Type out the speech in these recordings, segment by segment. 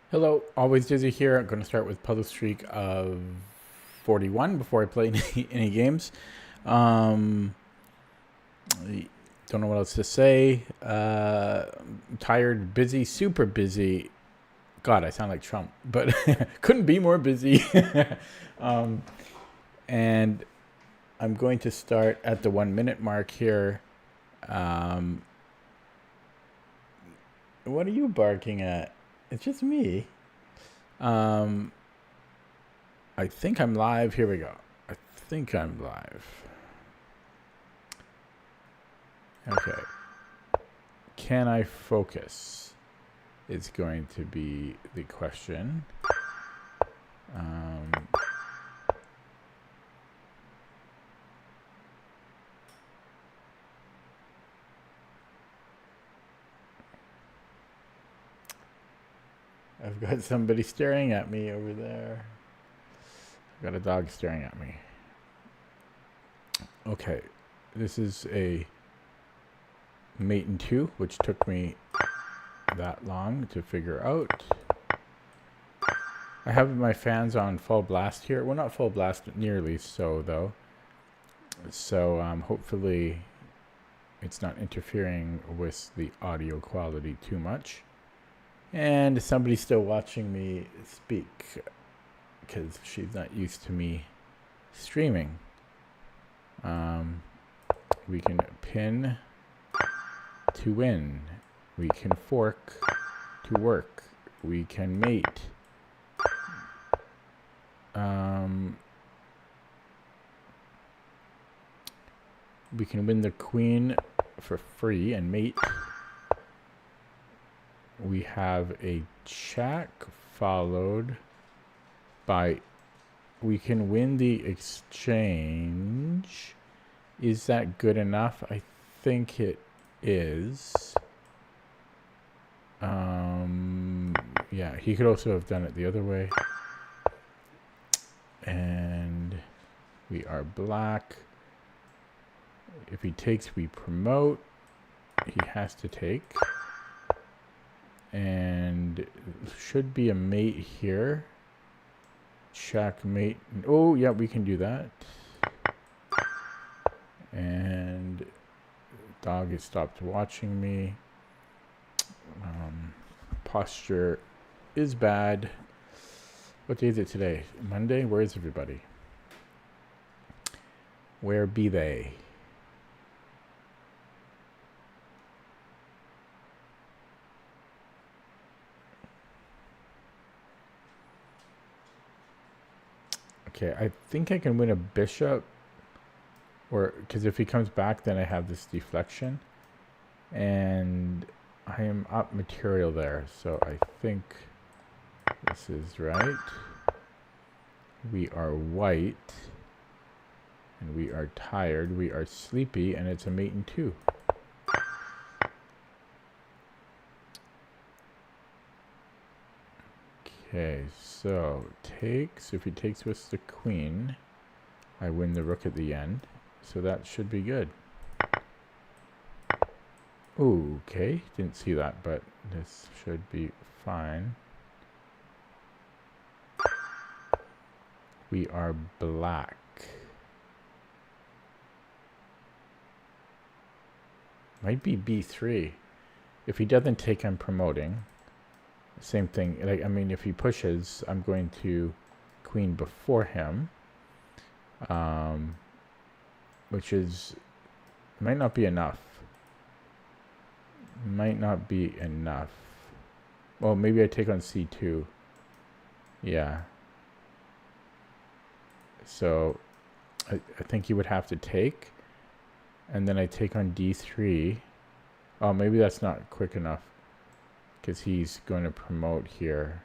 Hello, always Dizzy here. I'm going to start with puzzle streak of 41 before I play any games. Um, don't know what else to say. I'm tired, busy, super busy. God, I sound like Trump, but couldn't be more busy. um, and I'm going to start at the 1 minute mark here. Um, what are you barking at? It's just me. Um, I think I'm live. Here we go. I think I'm live. Okay. Can I focus? Is going to be the question. Um, I've got somebody staring at me over there. I've got a dog staring at me. Okay. This is a mate in 2, which took me that long to figure out. I have my fans on full blast here. Well, not full blast, nearly so, though. So hopefully it's not interfering with the audio quality too much. And somebody's still watching me speak because she's not used to me streaming. We can pin to win. We can fork to work. We can mate. We can win the queen for free and mate. We have a check followed by we can win the exchange. Is that good enough? I think it is. Yeah, he could also have done it the other way. And we are black. If he takes, we promote. He has to take. And should be a mate here. Checkmate. Oh, yeah, we can do that. And dog has stopped watching me. Posture is bad. What day is it today? Monday? Where is everybody? Where be they? Okay, I think I can win a bishop. Or, because if he comes back, then I have this deflection. And I am up material there, so I think this is right. We are white. And we are tired. We are sleepy, and it's a mate in 2. Okay, so takes. If he takes with the queen, I win the rook at the end. So that should be good. Okay, didn't see that, but this should be fine. We are black. Might be b3. If he doesn't take, I'm promoting. Same thing. Like, I mean, if he pushes, I'm going to queen before him. Which is might not be enough. Might not be enough. Well, maybe I take on c2. Yeah. So I think he would have to take. And then I take on d3. Oh, maybe that's not quick enough. Because he's going to promote here.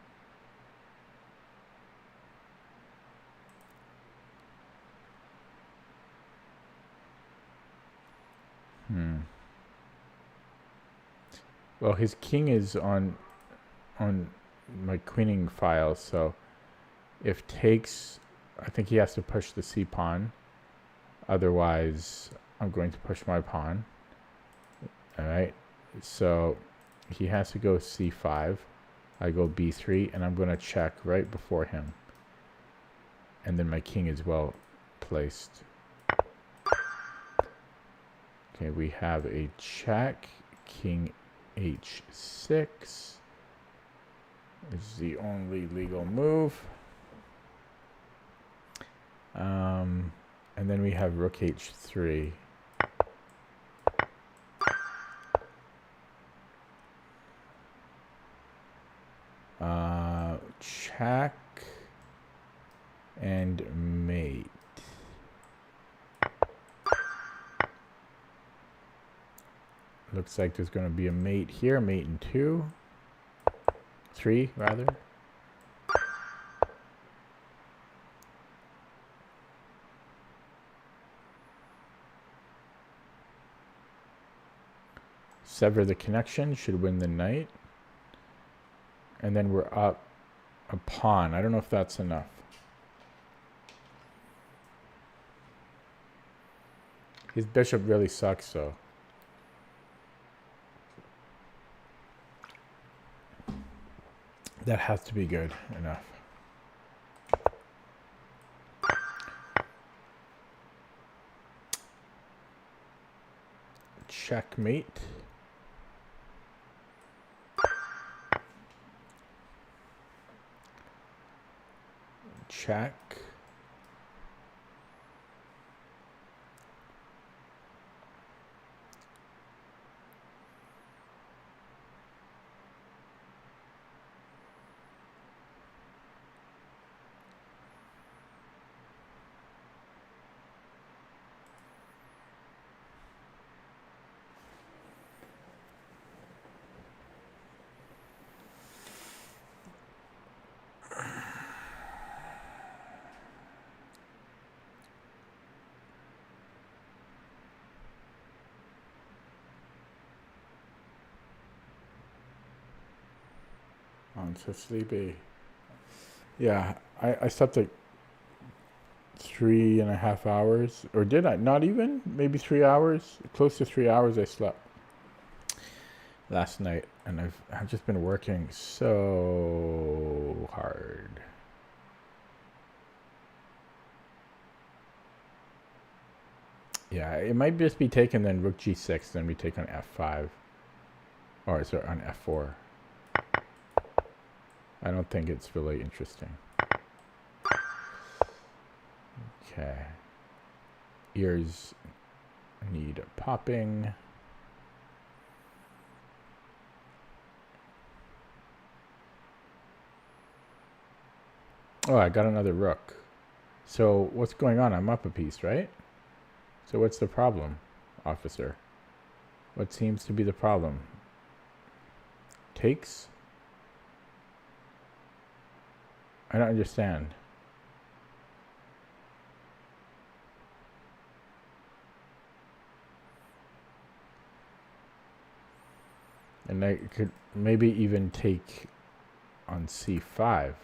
Well, his king is on my queening file, so if takes, I think he has to push the c pawn. Otherwise, I'm going to push my pawn. All right, so he has to go c5. I go b3, and I'm going to check right before him. And then my king is well placed. Okay, we have a check. King h6 is the only legal move. And then we have rook h3. Check and mate. Looks like there's going to be a mate here, mate in 2. 3, rather. Sever the connection, should win the knight. And then we're up a pawn. I don't know if that's enough. His bishop really sucks, though. That has to be good enough. Checkmate. Check. I'm so sleepy. Yeah, I slept like 3.5 hours. Or did I? Not even? Maybe 3 hours? Close to 3 hours I slept last night. And I've just been working so hard. Yeah, it might just be taken then rook g6, then we take on f5. Or sorry, on f4. I don't think it's really interesting. Okay. Ears need popping. Oh, I got another rook. So what's going on? I'm up a piece, right? So what's the problem, officer? What seems to be the problem? Takes? I don't understand. And I could maybe even take on c5.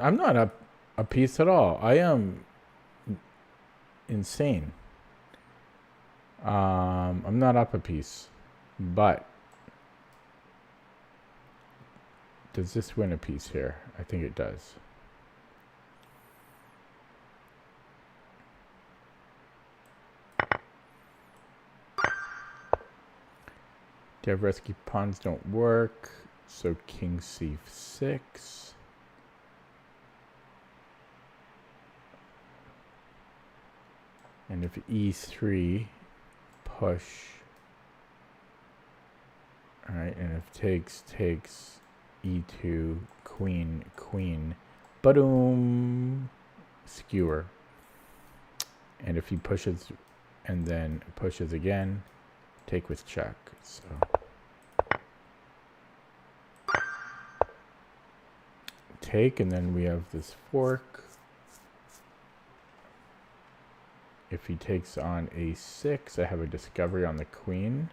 I'm not up a piece at all. I am insane. I'm not up a piece, but does this win a piece here? I think it does. Davresky pawns don't work, so king c6. And if e3, push. All right, and if takes, e2, queen, queen, ba-doom, skewer. And if he pushes and then pushes again, take with check. So take, and then we have this fork. If he takes on a6, I have a discovery on the queen.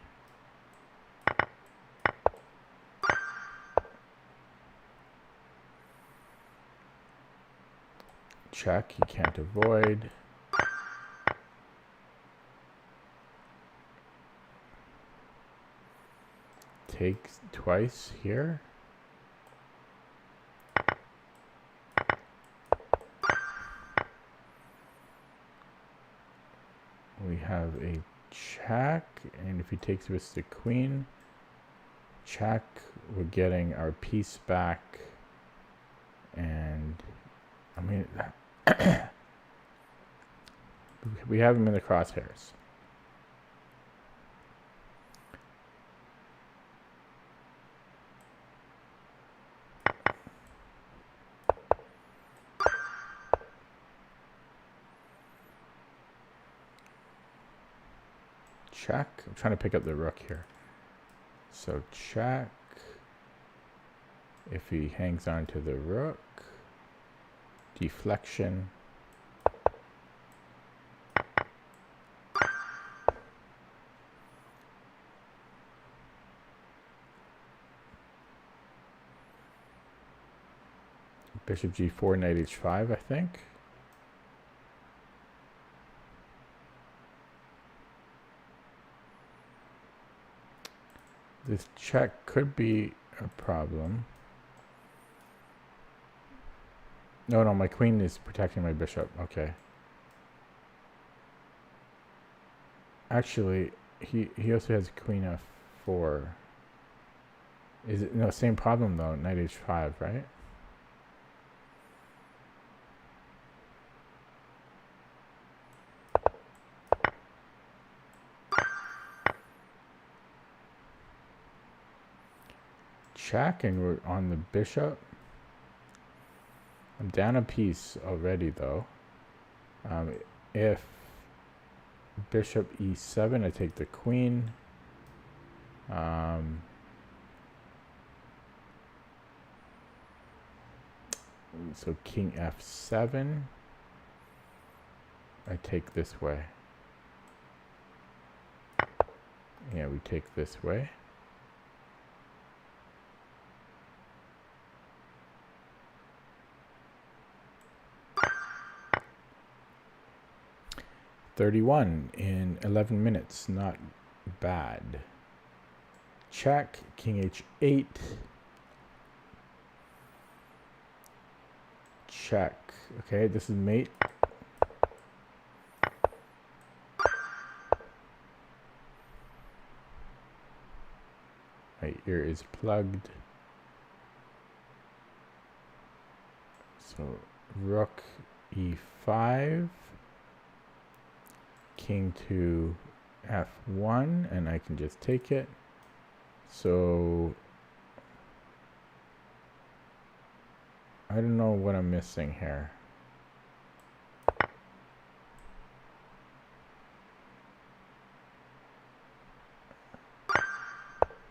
Check, he can't avoid. take twice here. We have a check, and if he takes with the queen, check, we're getting our piece back, and I mean, we have him in the crosshairs. Check. I'm trying to pick up the rook here. So check. If he hangs on to the rook, deflection. Bishop g4, knight h5, I think. This check could be a problem. No, my queen is protecting my bishop. Okay. Actually, he also has queen f4. Is it no same problem though? Knight h5, right? Check, and we're on the bishop. I'm down a piece already though. If bishop e7, I take the queen. So king f7. I take this way. Yeah, we take this way. (31) in 11 minutes, not bad. Check, king h8. Check. Okay, this is mate. My ear is plugged. So rook e5. King to f1, and I can just take it. So I don't know what I'm missing here.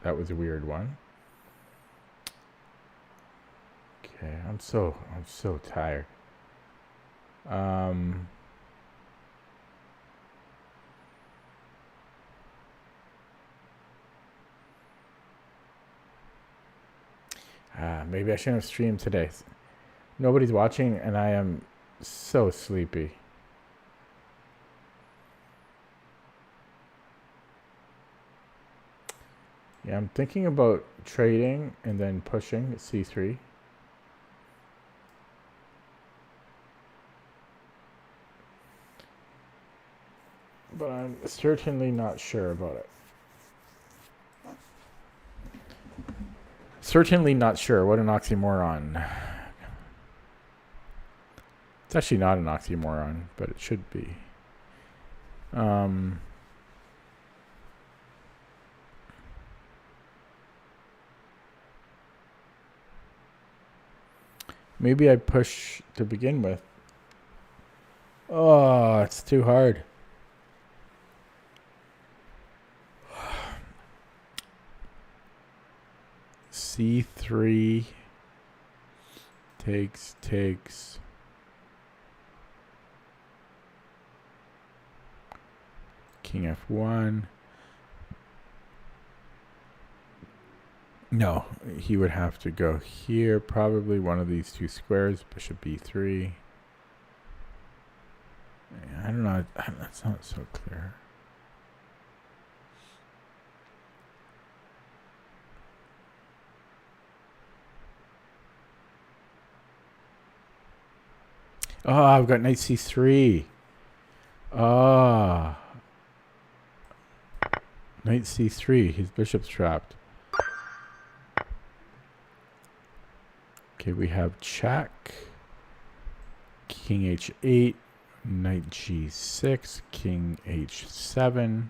That was a weird one. Okay, I'm so tired. Maybe I shouldn't have streamed today. Nobody's watching, and I am so sleepy. Yeah, I'm thinking about trading and then pushing at c3. But I'm certainly not sure about it. Certainly not sure. What an oxymoron. It's actually not an oxymoron, but it should be. Maybe I push to begin with. Oh, it's too hard. c3 takes king f1. No, he would have to go here, probably one of these two squares, bishop b3. I don't know, that's not so clear. Oh, I've got knight c3. Ah. Knight c3. His bishop's trapped. Okay, we have check. King h8. Knight g6. King h7.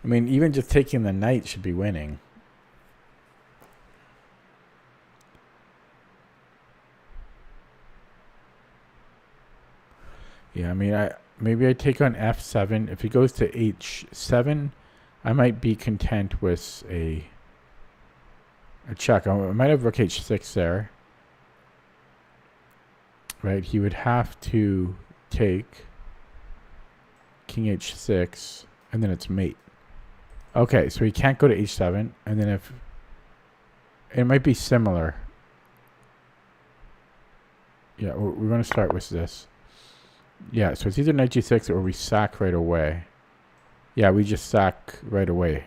I mean, even just taking the knight should be winning. Yeah, I mean, maybe I take on f7. If he goes to h7, I might be content with a check. I might have rook h6 there. Right, he would have to take king h6, and then it's mate. Okay, so he can't go to h7, and then if... It might be similar. Yeah, we're going to start with this. Yeah, so it's either knight g6 or we sack right away. Yeah, we just sack right away.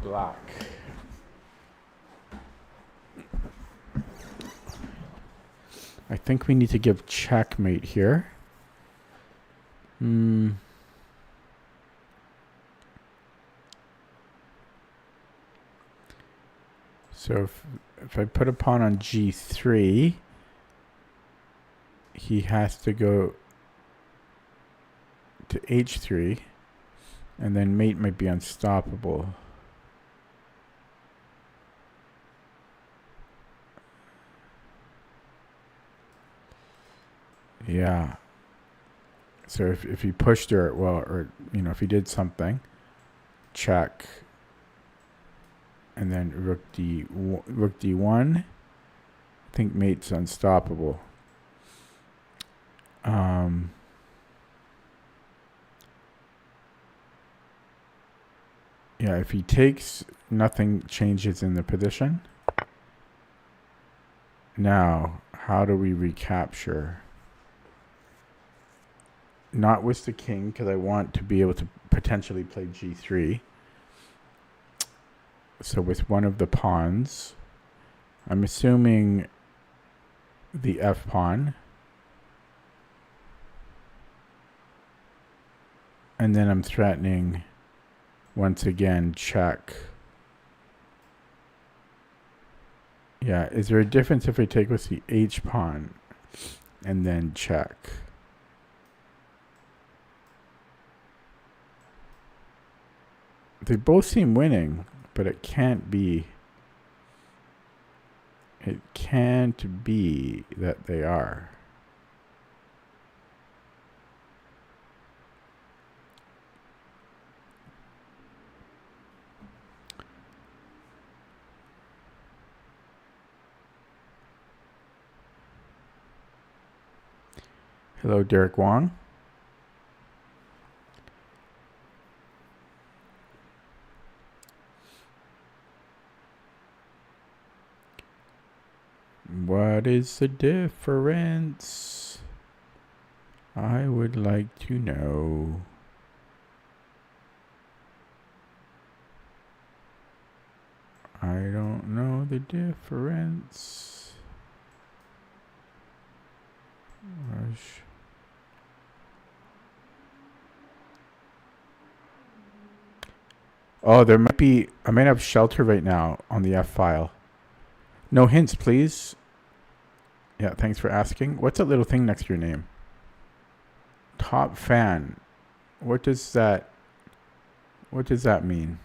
Black. I think we need to give checkmate here. So if I put a pawn on g3, he has to go to h3, and then mate might be unstoppable. Yeah. So if he pushed her, well, or, you know, if he did something, check, and then rook d1, I think mate's unstoppable. Yeah, if he takes, nothing changes in the position. Now, how do we recapture? Not with the king, because I want to be able to potentially play g3. So with one of the pawns, I'm assuming the f pawn. And then I'm threatening, once again, check. Yeah, is there a difference if I take with the h pawn and then check? They both seem winning, but it can't be. It can't be that they are. Hello, Derek Wong. What is the difference? I would like to know. I don't know the difference. Gosh. Oh, there might be... I might have shelter right now on the F file. No hints, please. Yeah, thanks for asking. What's that little thing next to your name? Top fan. What does that mean?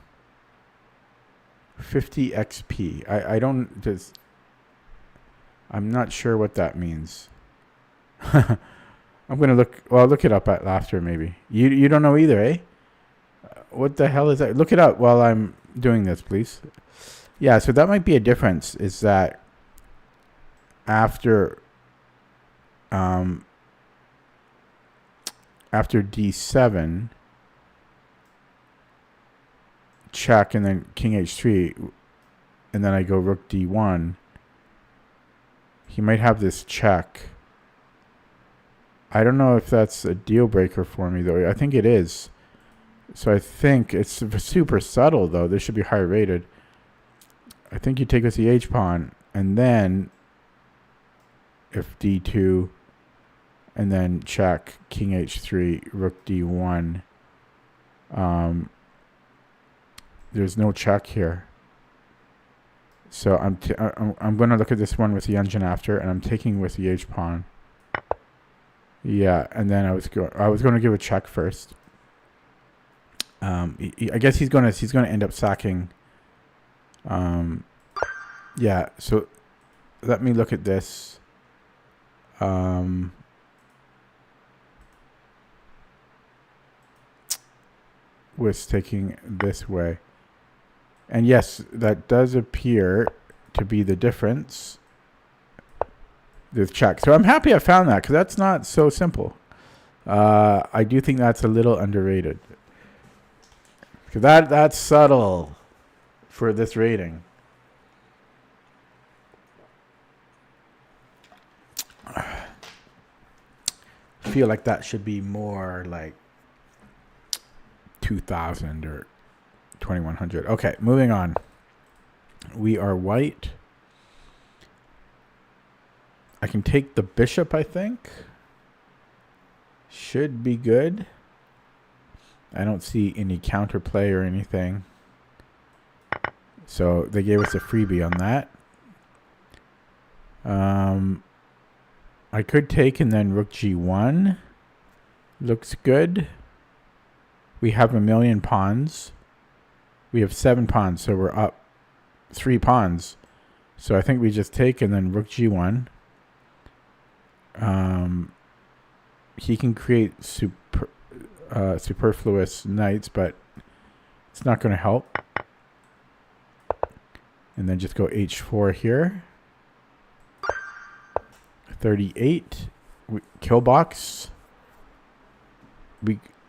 50 XP. I don't just... I'm not sure what that means. I'm gonna look... Well, I'll look it up after maybe. You don't know either, eh? What the hell is that? Look it up while I'm doing this, please. Yeah, so that might be a difference, is that after after d7, check, and then king h3, and then I go rook d1, he might have this check. I don't know if that's a deal breaker for me, though. I think it is. So I think it's super subtle, though. This should be higher rated. I think you take with the h-pawn, and then if d2, and then check, king h3, rook d1. There's no check here. So I'm going to look at this one with the engine after, and I'm taking with the h-pawn. Yeah, and then I was going to give a check first. I guess he's going to end up sacking. Yeah, so let me look at this. Was taking this way. And yes, that does appear to be the difference. This check. So I'm happy I found that, because that's not so simple. I do think that's a little underrated. Because that's subtle for this rating. I feel like that should be more like 2,000 or 2,100. Okay, moving on. We are white. I can take the bishop, I think. Should be good. I don't see any counterplay or anything. So they gave us a freebie on that. I could take and then rook g1. Looks good. We have a million pawns. We have 7 pawns, so we're up 3 pawns. So I think we just take and then rook g1. He can create superfluous knights, but it's not going to help. And then just go h4 here. 38. Kill box.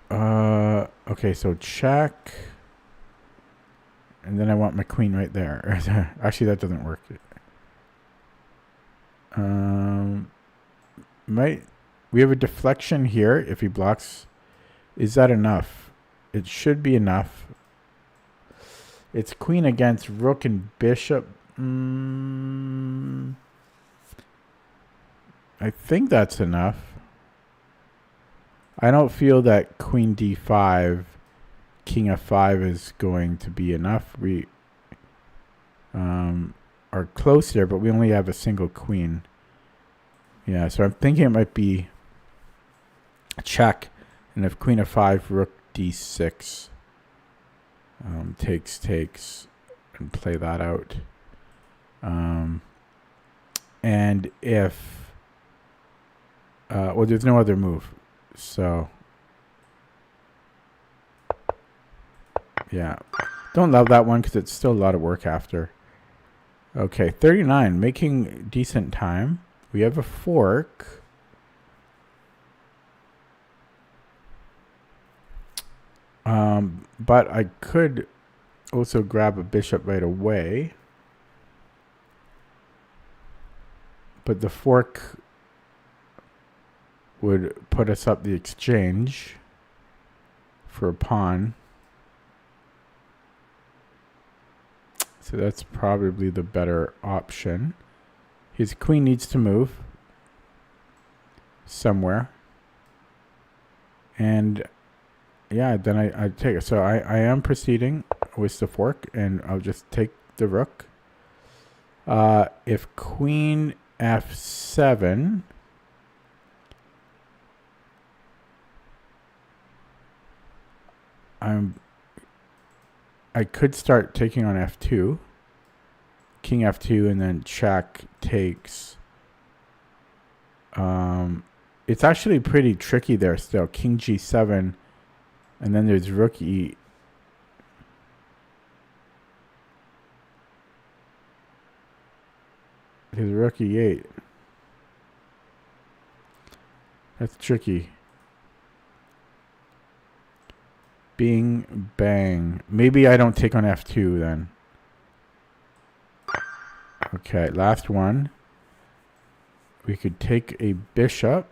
Okay, so check. And then I want my queen right there. Actually, that doesn't work. We have a deflection here if he blocks. Is that enough? It should be enough. It's queen against rook and bishop. I think that's enough. I don't feel that queen d5, king f5 is going to be enough. We are close there, but we only have a single queen. Yeah, so I'm thinking it might be a check. And if queen f5, rook d6, takes, and play that out. And if, well, there's no other move. So, yeah. Don't love that one because it's still a lot of work after. Okay, 39, making decent time. We have a fork. But I could also grab a bishop right away. But the fork would put us up the exchange for a pawn. So that's probably the better option. His queen needs to move somewhere. And yeah, then I take it. So I am proceeding with the fork, and I'll just take the rook. If queen f7, I could start taking on f2, king f2, and then check takes. It's actually pretty tricky there still. King g7, and then there's rook e. His rook e8. That's tricky. Bing, bang. Maybe I don't take on f2 then. Okay, last one. We could take a bishop.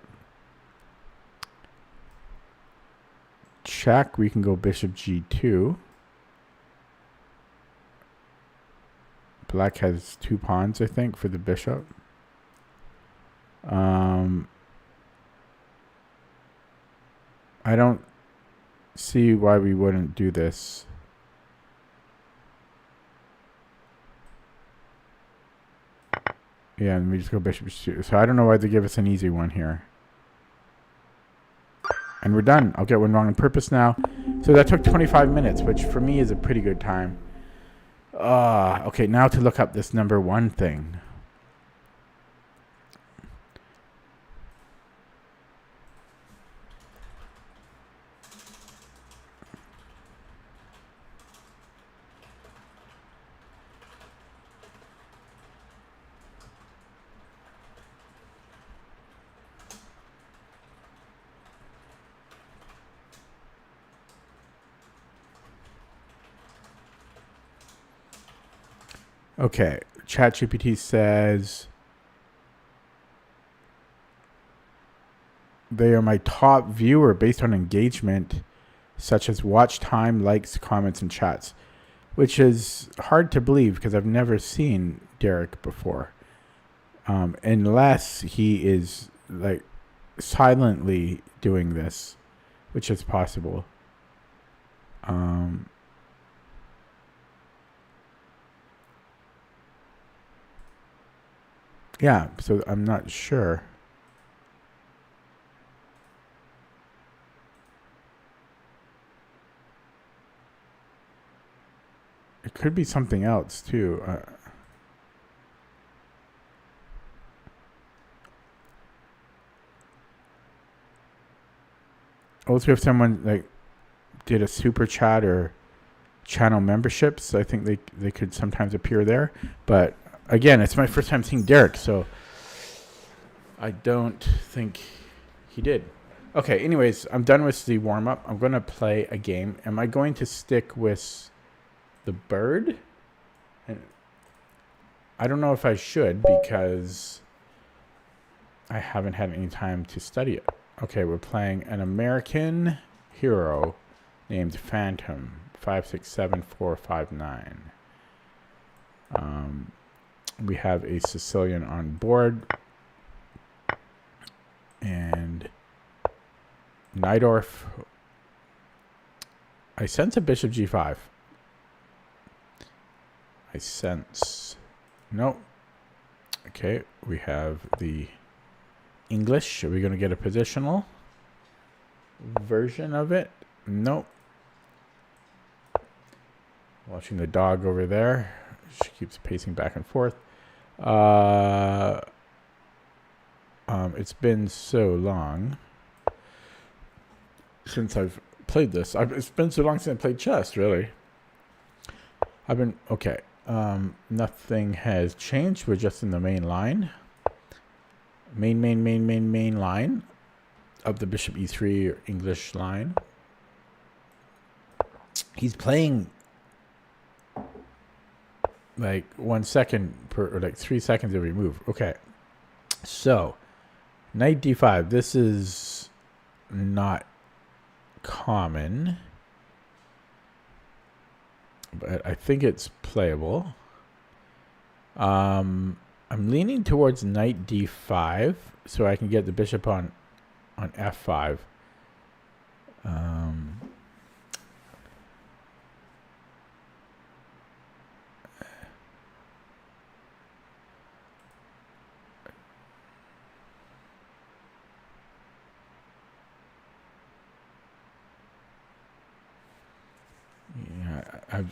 Check. We can go bishop g2. Black has 2 pawns, I think, for the bishop. I don't see why we wouldn't do this. Yeah, and we just go bishop g2. So I don't know why they give us an easy one here. And we're done. I'll get one wrong on purpose now. So that took 25 minutes, which for me is a pretty good time. Okay, now to look up this number 1 thing. Okay, ChatGPT says they are my top viewer based on engagement, such as watch time, likes, comments, and chats, which is hard to believe because I've never seen Derek before, unless he is like silently doing this, which is possible. Yeah, so I'm not sure. It could be something else too. Also, if someone like did a super chat or channel memberships, I think they could sometimes appear there. But again, it's my first time seeing Derek, so I don't think he did. Okay, anyways, I'm done with the warm-up. I'm going to play a game. Am I going to stick with the bird? And I don't know if I should because I haven't had any time to study it. Okay, we're playing an American hero named Phantom 567459. We have a Sicilian on board, and Najdorf. I sense a bishop g5. I sense. Nope. Okay, we have the English. Are we going to get a positional version of it? Nope. Watching the dog over there. She keeps pacing back and forth. It's been so long since I've played this. It's been so long since I played chess, really. Okay. Nothing has changed. We're just in the main line. Main line of the bishop e3 or English line. He's playing like 1 second per, or like 3 seconds every move. Okay. So, knight d5. This is not common, but I think it's playable. I'm leaning towards knight d5 so I can get the bishop on f5.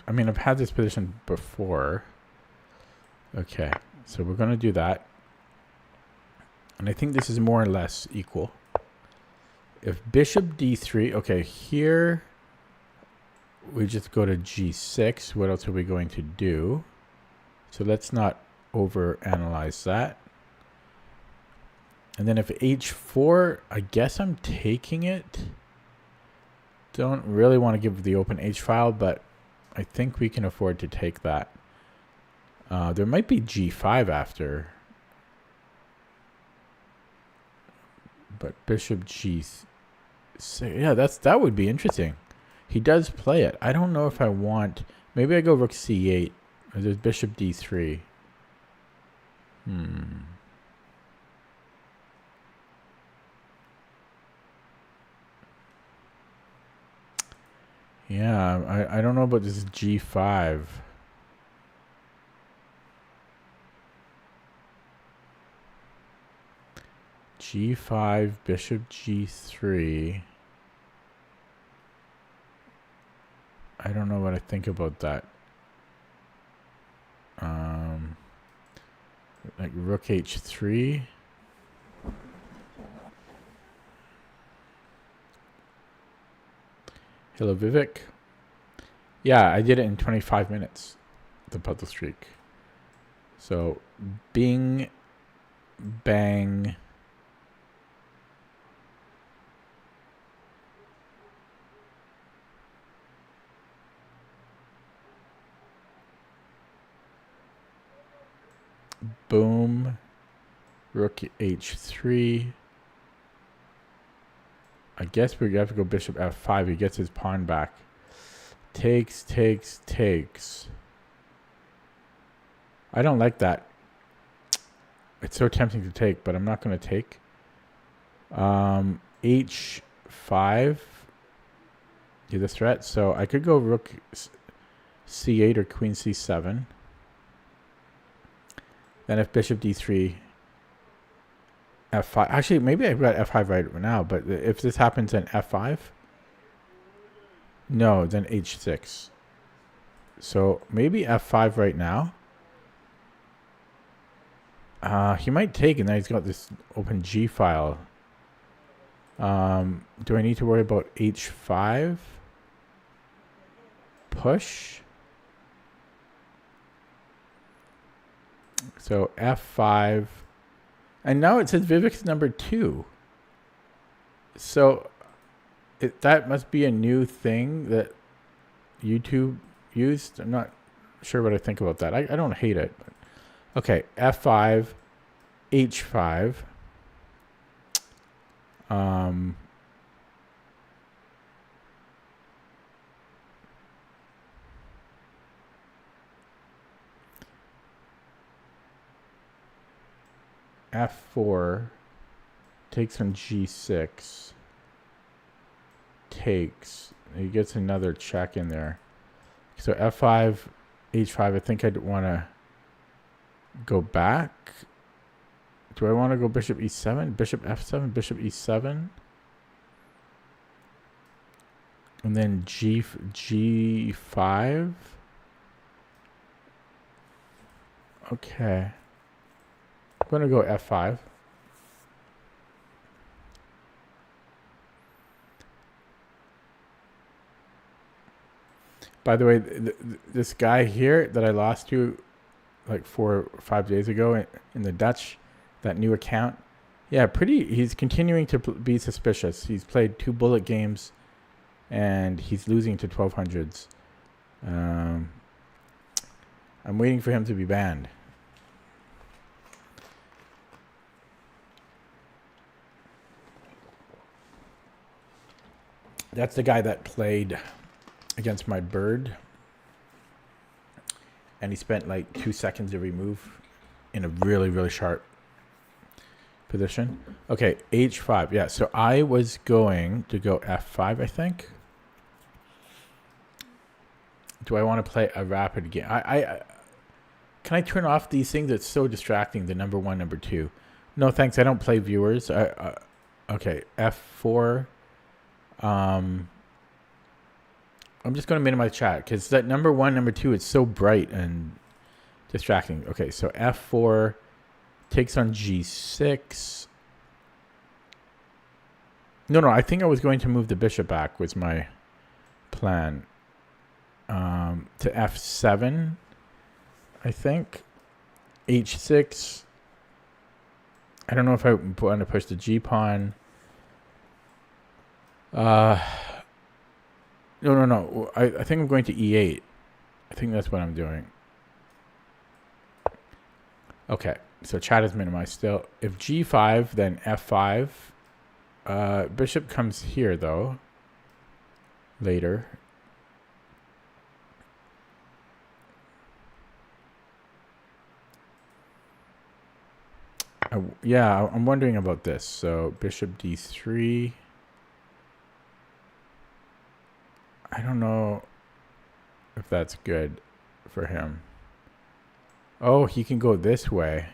I've had this position before. Okay, so we're going to do that. And I think this is more or less equal. If bishop d3, okay, here we just go to g6. What else are we going to do? So let's not overanalyze that. And then if h4, I guess I'm taking it. Don't really want to give the open h file, but I think we can afford to take that. There might be g5 after. But bishop g6, yeah, that would be interesting. He does play it. I don't know if I want, maybe I go rook c8. There's bishop d3. Yeah, I don't know about this g5. g5, bishop g3. I don't know what I think about that. Like rook h3. Hello, Vivek. Yeah, I did it in 25 minutes, the puzzle streak. So, bing, bang. Boom. Rook h3. I guess we have to go bishop f5. He gets his pawn back. Takes, takes, takes. I don't like that. It's so tempting to take, but I'm not going to take. h5. Yeah, this threat. So I could go rook c8 or queen c7. Then if bishop d3, f5. Actually, maybe I've got f5 right now, but if this happens, then f5. No, then h6. So maybe f5 right now. He might take, and then he's got this open g file. Do I need to worry about h5? Push. So f5. And now it says Vivek's number 2. So that must be a new thing that YouTube used. I'm not sure what I think about that. I don't hate it. But. Okay, f5, h5. f4 takes on g6. Takes. He gets another check in there. So f5, h5. I think I'd want to go back. Do I want to go bishop e7? Bishop f7, bishop e7. And then g5. Okay. I'm going to go f5. By the way, this guy here that I lost to like 4 or 5 days ago in the Dutch, that new account, yeah, he's continuing to be suspicious. He's played 2 bullet games and he's losing to 1200s. I'm waiting for him to be banned. That's the guy that played against my bird. And he spent like 2 seconds every move in a really, really sharp position. Okay, h5. Yeah, so I was going to go f5, I think. Do I want to play a rapid game? Can I turn off these things? It's so distracting, the number 1, number 2. No, thanks. I don't play viewers. Okay, f4. I'm just going to minimize chat because that number 1, number 2, it's so bright and distracting. Okay, so f4 takes on g6. No, I think I was going to move the bishop back was my plan. To f7, I think. h6. I don't know if I want to push the g pawn. No. I think I'm going to e8. I think that's what I'm doing. Okay, so chat is minimized still. If g5, then f5. Bishop comes here, though, later. Yeah, I'm wondering about this. So bishop d3. I don't know if that's good for him. Oh, he can go this way.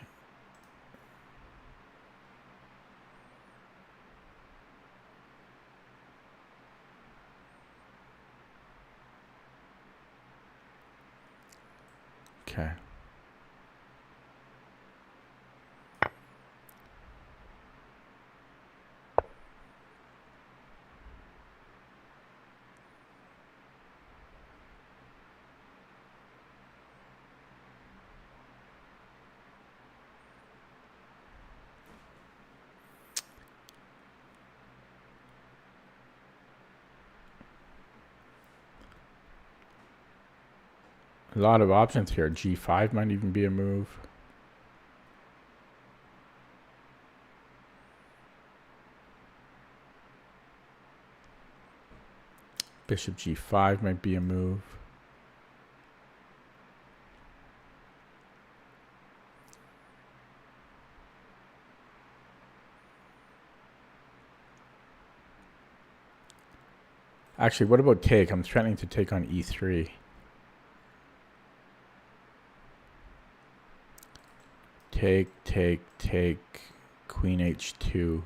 Okay. A lot of options here. g5 might even be a move. Bishop g5 might be a move. Actually, what about take? I'm threatening to take on e3. Take, queen h2.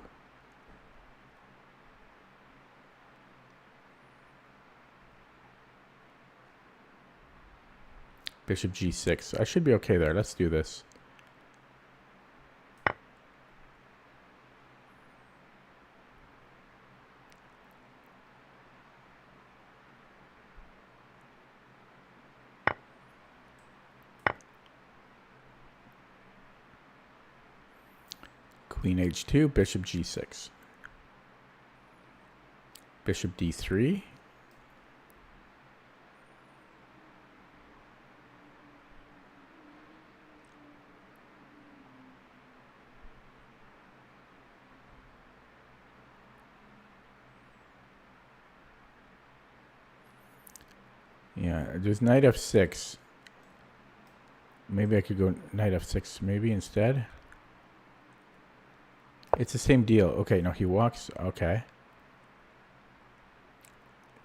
Bishop g6. I should be okay there. Let's do this. Queen h2, bishop g6. Bishop d3. Yeah, there's knight f6. Maybe I could go knight f6 maybe instead. It's the same deal. Okay, no, he walks. Okay.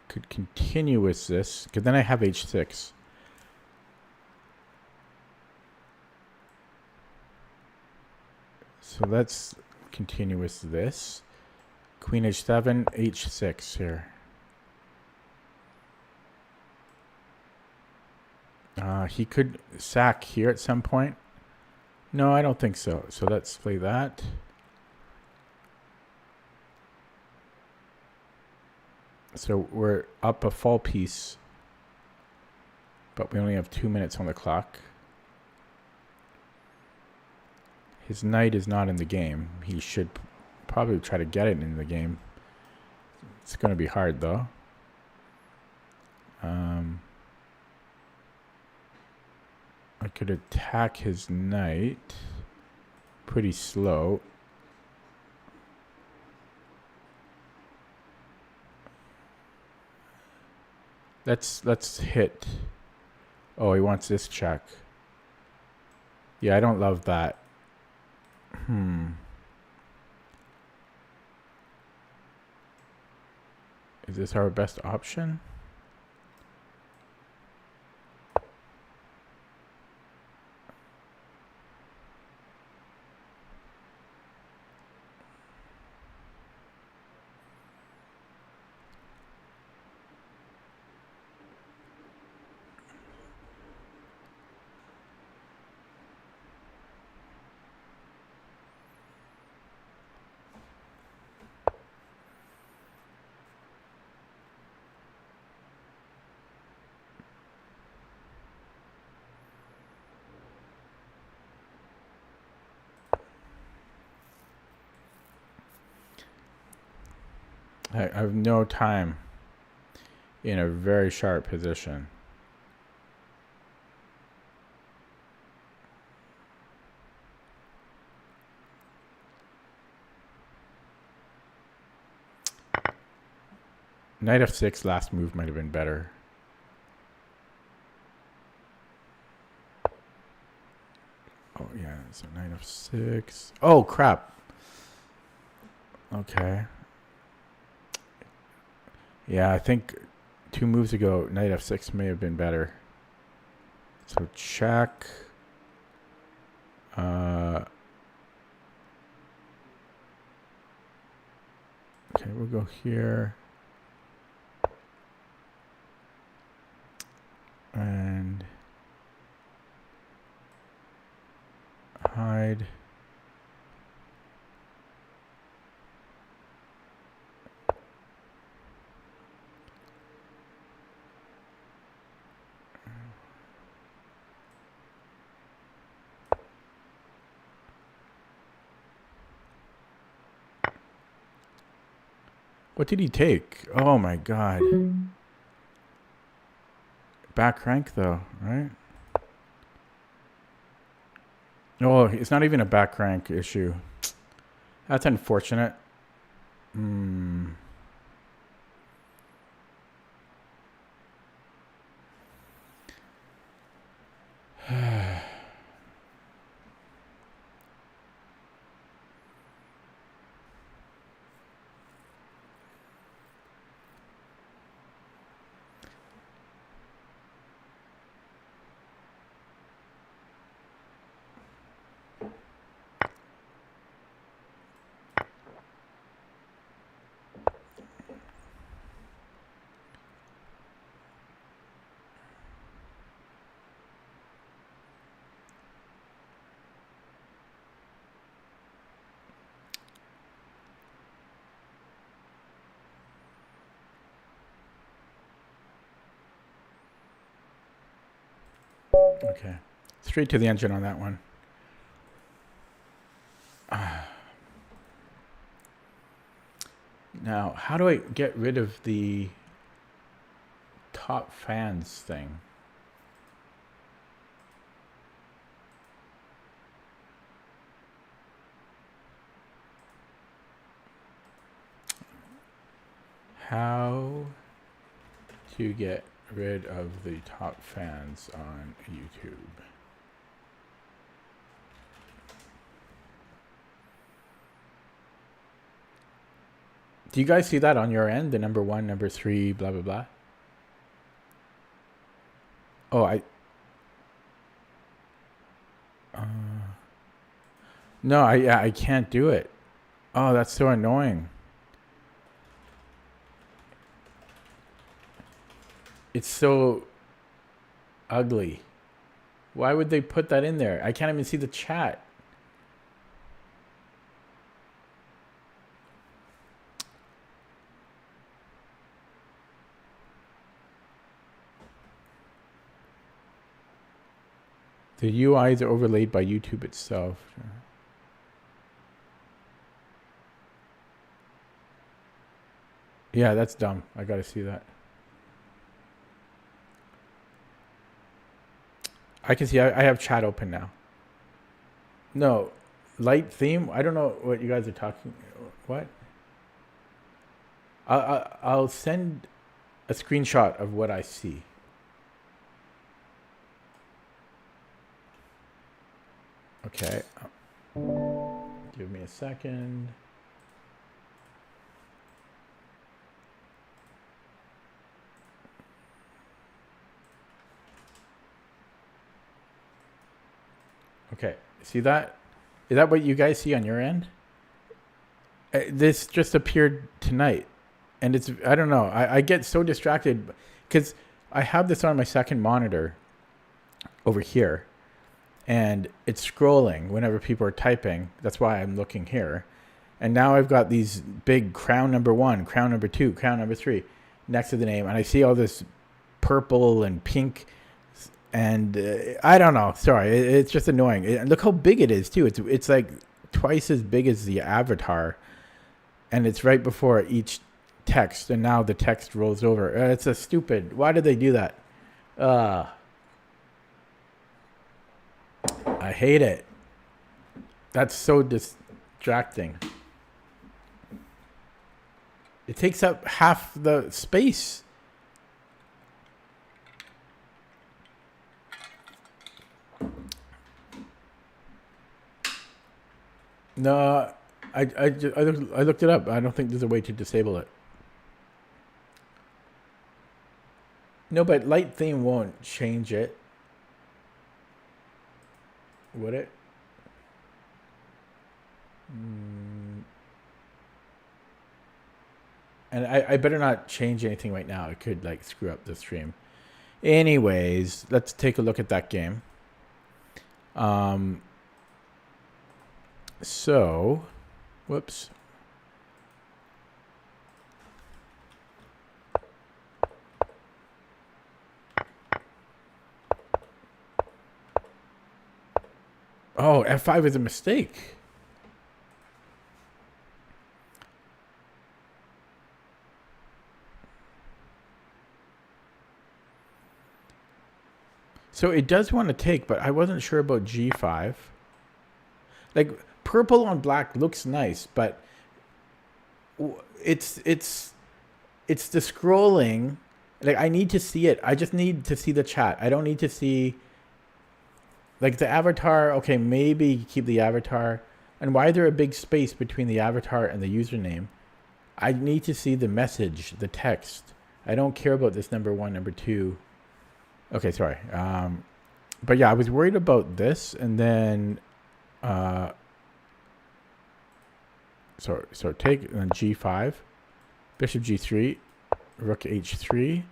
Could continue with this, because then I have h6. So let's continue with this. Queen h7, h6 here. He could sack here at some point. No, I don't think so. So let's play that. So we're up a full piece, but we only have 2 minutes on the clock. His knight is not in the game. He should probably try to get it in the game. It's going to be hard, though. I could attack his knight pretty slow. Let's hit. Oh, he wants this check. Yeah, I don't love that. Is this our best option? I have no time in a very sharp position. Knight f6 last move might have been better. Oh yeah, so knight f6. Oh crap. Okay. Yeah, I think 2 moves ago, knight f6 may have been better. So check. Okay, we'll go here. And hide. What did he take? Oh my god. Back rank though, right? Oh, it's not even a back rank issue. That's unfortunate. Okay. Straight to the engine on that one. Now, how do I get rid of the top fans thing? How to get rid of the top fans on YouTube? Do you guys see that on your end? The number 1, number 3, blah, blah, blah. Oh, no, I can't do it. Oh, that's so annoying. It's so ugly. Why would they put that in there? I can't even see the chat. The UI is overlaid by YouTube itself. Yeah, that's dumb. I gotta see that. I can see. I have chat open now. No, light theme. I don't know what you guys are talking. What? I'll send a screenshot of what I see. Okay. Give me a second. Okay. See that? Is that what you guys see on your end? This just appeared tonight. And it's, I don't know. I get so distracted because I have this on my second monitor over here. And it's scrolling whenever people are typing. That's why I'm looking here. And now I've got these big crown number 1, crown number 2, crown number 3 next to the name. And I see all this purple and pink. And I don't know. Sorry. It's just annoying. Look how big it is, too. It's like twice as big as the avatar. And it's right before each text, and now the text rolls over. It's a stupid. Why did they do that? I hate it. That's so distracting. It takes up half the space. No, I looked it up. I don't think there's a way to disable it. No, but light theme won't change it. Would it? And I better not change anything right now. It could like screw up the stream. Anyways, let's take a look at that game. So, whoops. Oh, F5 is a mistake. So it does want to take, but I wasn't sure about G5. Like purple on black looks nice, but it's the scrolling. Like I need to see it. I just need to see the chat. I don't need to see like the avatar. Okay, maybe keep the avatar. And why is there a big space between the avatar and the username? I need to see the message, the text. I don't care about this number 1, number 2. Okay, sorry. But yeah, I was worried about this, and then so take and then G5, Bishop G3, Rook H3,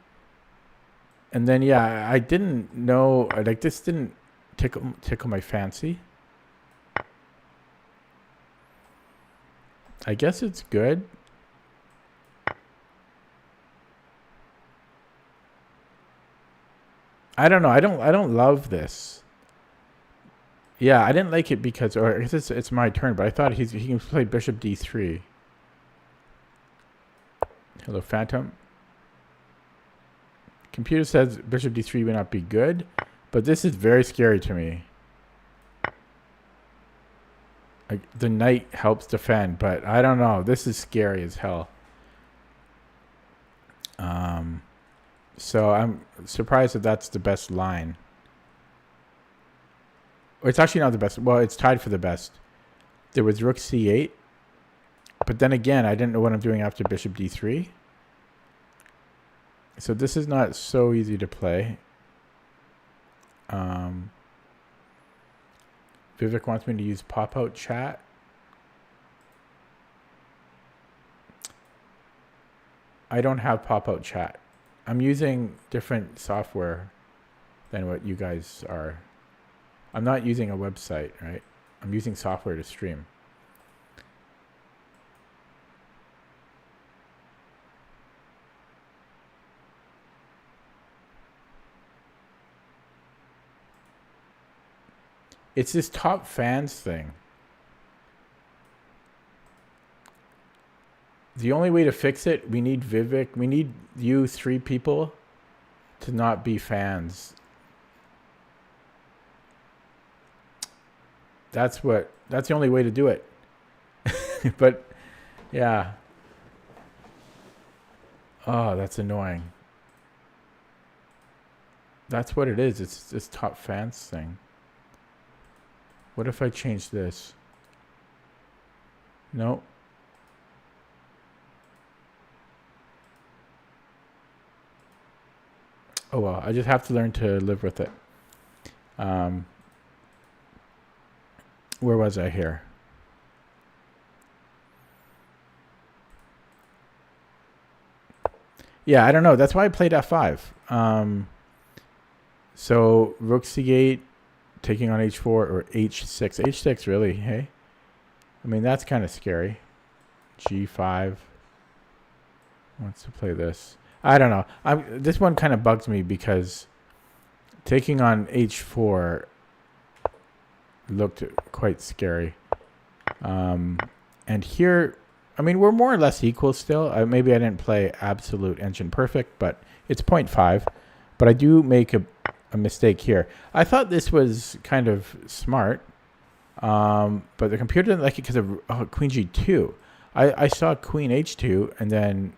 and then yeah, I didn't know, like this didn't tickle my fancy. I guess it's good. I don't know. I don't love this. Yeah, I didn't like it because, or I guess it's my turn, but I thought he can play Bishop D3. Hello, Phantom. Computer says Bishop D3 may not be good, but this is very scary to me. Like, the knight helps defend, but I don't know. This is scary as hell. So I'm surprised that that's the best line. It's actually not the best. Well, it's tied for the best. There was Rook C8. But then again, I didn't know what I'm doing after Bishop D3. So this is not so easy to play. Vivek wants me to use pop-out chat. I don't have pop-out chat. I'm using different software than what you guys are. I'm not using a website, right? I'm using software to stream. It's this top fans thing. The only way to fix it, we need Vivek, we need you 3 people to not be fans. That's the only way to do it. But yeah. Oh, that's annoying. That's what it is. It's this top fans thing. What if I change this? No. Oh well, I just have to learn to live with it. Where was I here? Yeah, I don't know. That's why I played F5. So Rook C8, taking on H4 or H6. H6 really, hey? I mean, that's kind of scary. G5. Wants to play this. I don't know. This one kind of bugs me because taking on H4 looked quite scary. And here, I mean, we're more or less equal still. Maybe I didn't play absolute engine perfect, but it's 0.5. But I do make a mistake here. I thought this was kind of smart, but the computer didn't like it because of queen g2. I saw queen h2 and then,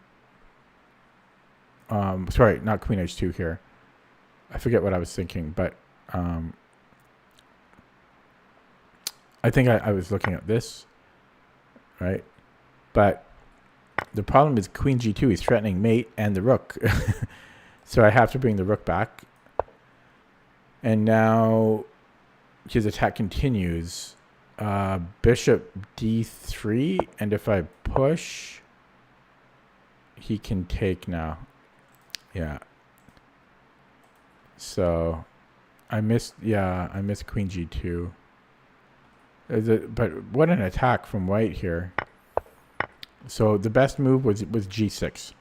sorry, not queen h2 here. I forget what I was thinking, but I think I was looking at this, right? But the problem is queen g2 is threatening mate and the rook. So I have to bring the rook back. And now his attack continues. Bishop d3. And if I push, he can take now. Yeah. So I missed queen g2. But what an attack from white here. So the best move was g6.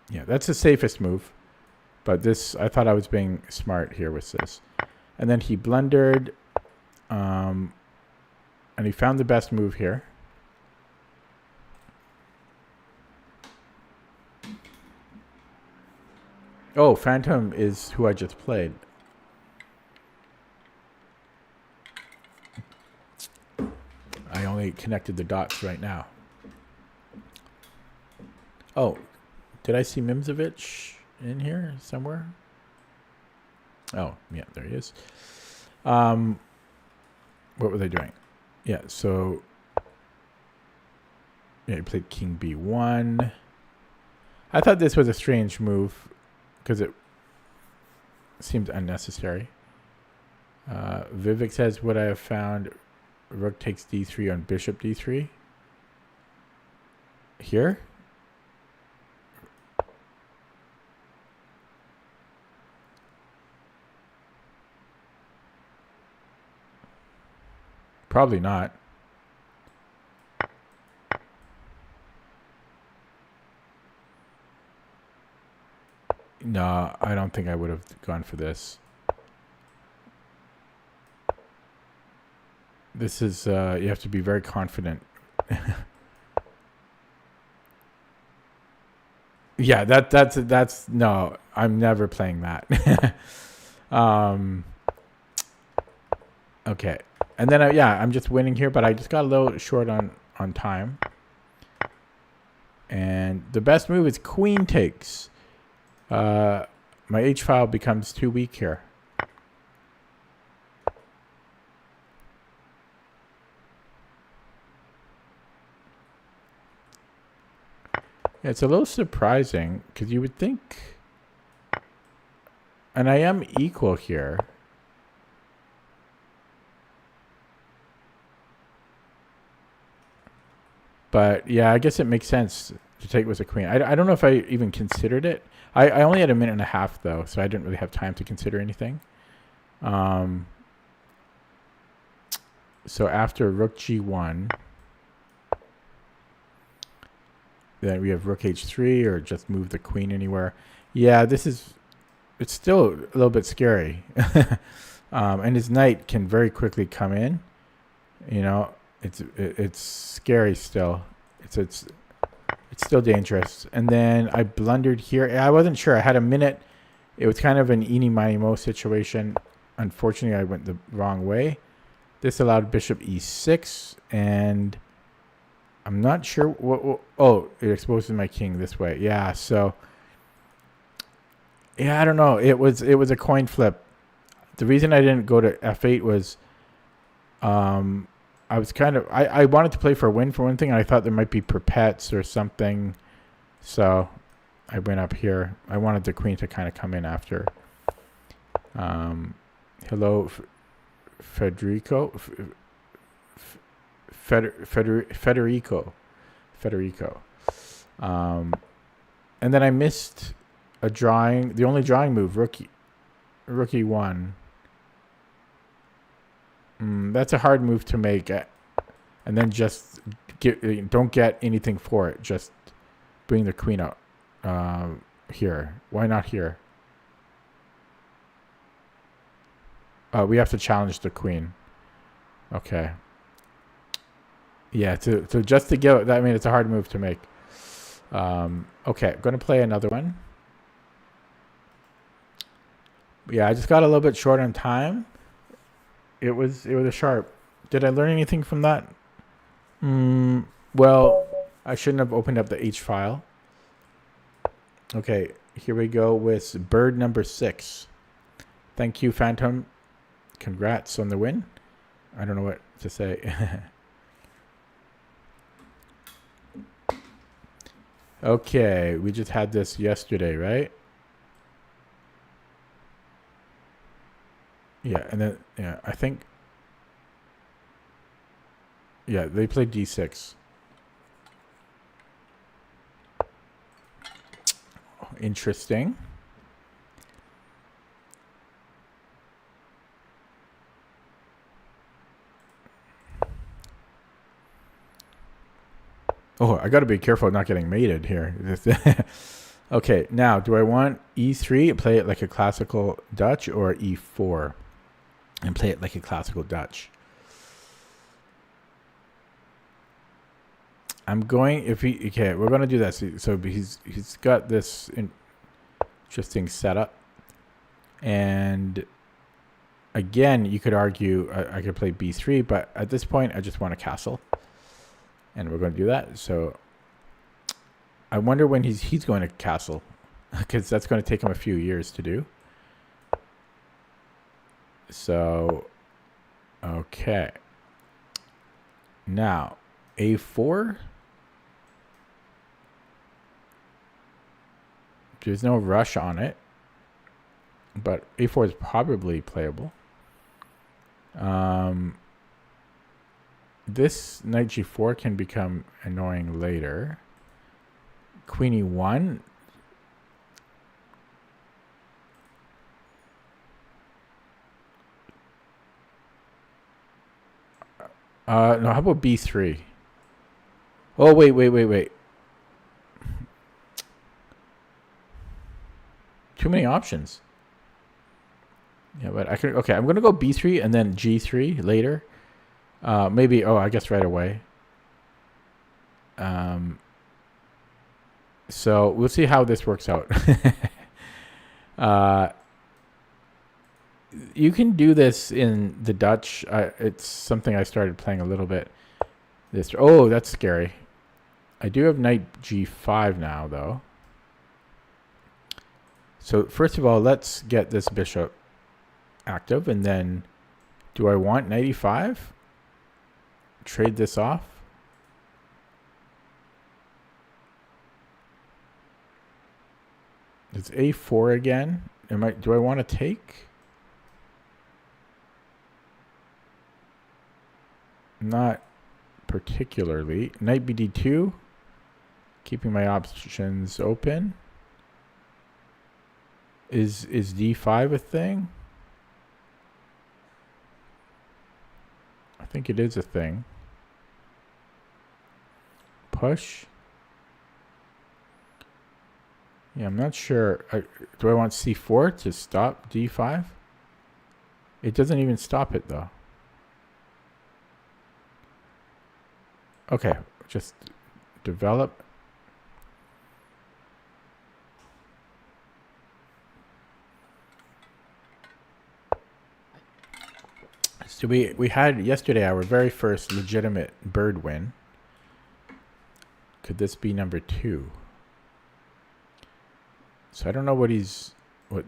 Yeah, that's the safest move. But this, I thought I was being smart here with this. And then he blundered. And he found the best move here. Oh, Phantom is who I just played. I only connected the dots right now. Oh, did I see Mimzovich in here somewhere? Oh, yeah, there he is. What were they doing? Yeah, so yeah, he played king b1. I thought this was a strange move because it seemed unnecessary. Vivek says, what I have found, rook takes d3 on bishop d3. Here? Probably not. No, I don't think I would have gone for this. This is, you have to be very confident. Yeah, that's, no, I'm never playing that. Okay. And then, yeah, I'm just winning here, but I just got a little short on time. And the best move is queen takes. My h-file becomes too weak here. Yeah, it's a little surprising because you would think, and I am equal here. But yeah, I guess it makes sense to take with a queen. I don't know if I even considered it. I only had a minute and a half though, so I didn't really have time to consider anything. So after rook g1, then we have rook h3 or just move the queen anywhere. Yeah, it's still a little bit scary. And his knight can very quickly come in. You know, it's scary still. It's still dangerous. And then I blundered here. I wasn't sure. I had a minute. It was kind of an eeny miny mo situation. Unfortunately, I went the wrong way. This allowed bishop e6, and I'm not sure what oh, it exposes my king this way. Yeah, so yeah, I don't know. It was a coin flip. The reason I didn't go to f8 was I was kind of I wanted to play for a win for one thing, and I thought there might be perpets or something. So I went up here. I wanted the queen to kind of come in after. Hello, Federico. Federico. And then I missed a drawing. The only drawing move, rook e1. That's a hard move to make, and then just don't get anything for it. Just bring the queen out here. Why not here? We have to challenge the queen. Okay. Yeah, to just to give, I mean, it's a hard move to make. Okay, going to play another one. Yeah, I just got a little bit short on time. It was a sharp. Did I learn anything from that? Well, I shouldn't have opened up the H file. Okay, here we go with bird number 6. Thank you, Phantom. Congrats on the win. I don't know what to say. Okay, we just had this yesterday, right? Yeah, and then, yeah, I think, yeah, they played D6. Interesting. Oh, I got to be careful not getting mated here. Okay, now, do I want E3, play it like a classical Dutch, or E4 and play it like a classical Dutch? I'm going, okay, we're going to do that. So he's got this interesting setup. And again, you could argue I could play B3, but at this point, I just want a castle. And we're going to do that. So I wonder when he's going to castle, because that's going to take him a few years to do. So, okay. Now, A4. There's no rush on it, but A4 is probably playable. This knight G4 can become annoying later. Queen E1. No, how about B3? Oh, wait. Too many options. Yeah, but I can. Okay, I'm gonna go B3 and then G3 later. Maybe. Oh, I guess right away. So we'll see how this works out. You can do this in the Dutch. It's something I started playing a little bit. Oh, that's scary. I do have knight G5 now, though. So first of all, let's get this bishop active, and then do I want knight E5? Trade this off. It's A4 again. Do I want to take? Not particularly. Knight BD2. Keeping my options open. Is D5 a thing? I think it is a thing. Push. Yeah, I'm not sure. Do I want C4 to stop D5? It doesn't even stop it, though. Okay, just develop. So we had yesterday our very first legitimate bird win. Could this be number 2? So I don't know what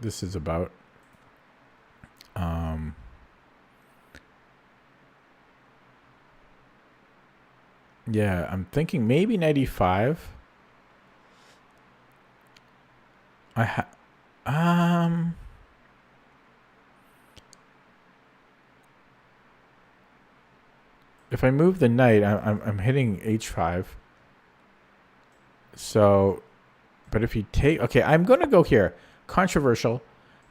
this is about. Yeah, I'm thinking maybe 95. If I move the knight, I'm hitting H5. So, but if he take, okay, I'm going to go here. Controversial.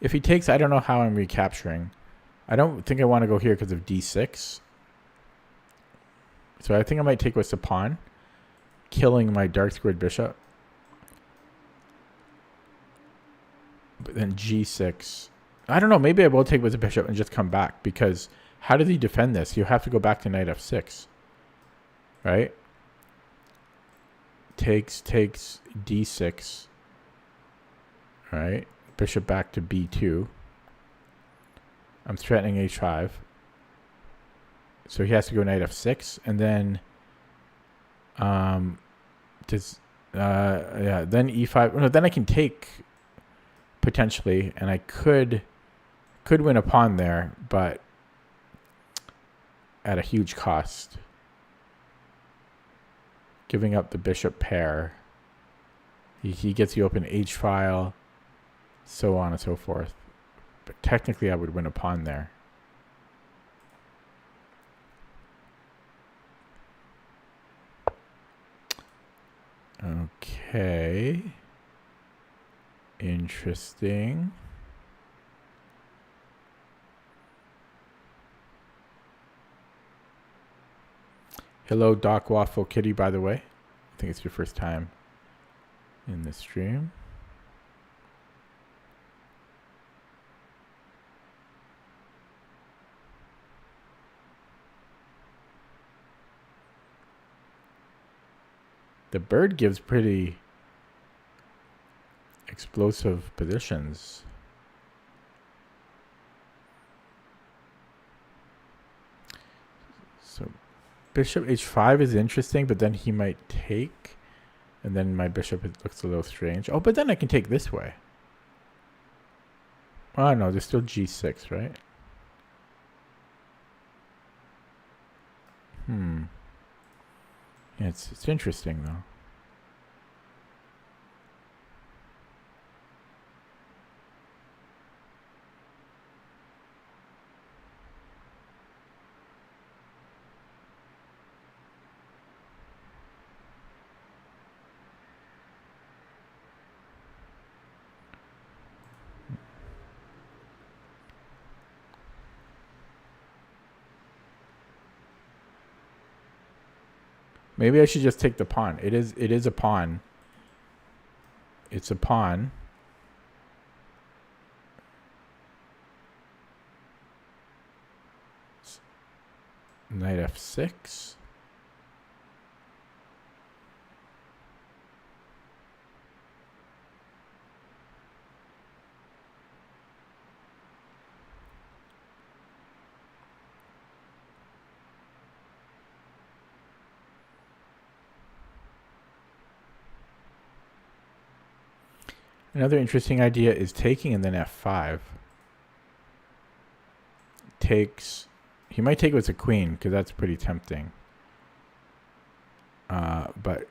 If he takes, I don't know how I'm recapturing. I don't think I want to go here because of D6. So I think I might take with the pawn, killing my dark squared bishop. But then G6. I don't know. Maybe I will take with the bishop and just come back, because how does he defend this? You have to go back to knight F6. right? Takes d6, right? Bishop back to b2. I'm threatening h5. So he has to go knight f6, and then then e5. No, then I can take potentially, and I could win a pawn there, but at a huge cost. Giving up the bishop pair. He gets the open h file, so on and so forth. But technically, I would win a pawn there. Okay. Interesting. Hello, Doc Waffle Kitty, by the way. I think it's your first time in the stream. The bird gives pretty explosive positions. So bishop h5 is interesting, but then he might take, and then my bishop looks a little strange. Oh, but then I can take this way. Oh no, there's still g6, right? Yeah, it's interesting though. Maybe I should just take the pawn. It is a pawn. It's a pawn. Knight f6. Another interesting idea is taking and then f5. Takes. He might take with a queen because that's pretty tempting. But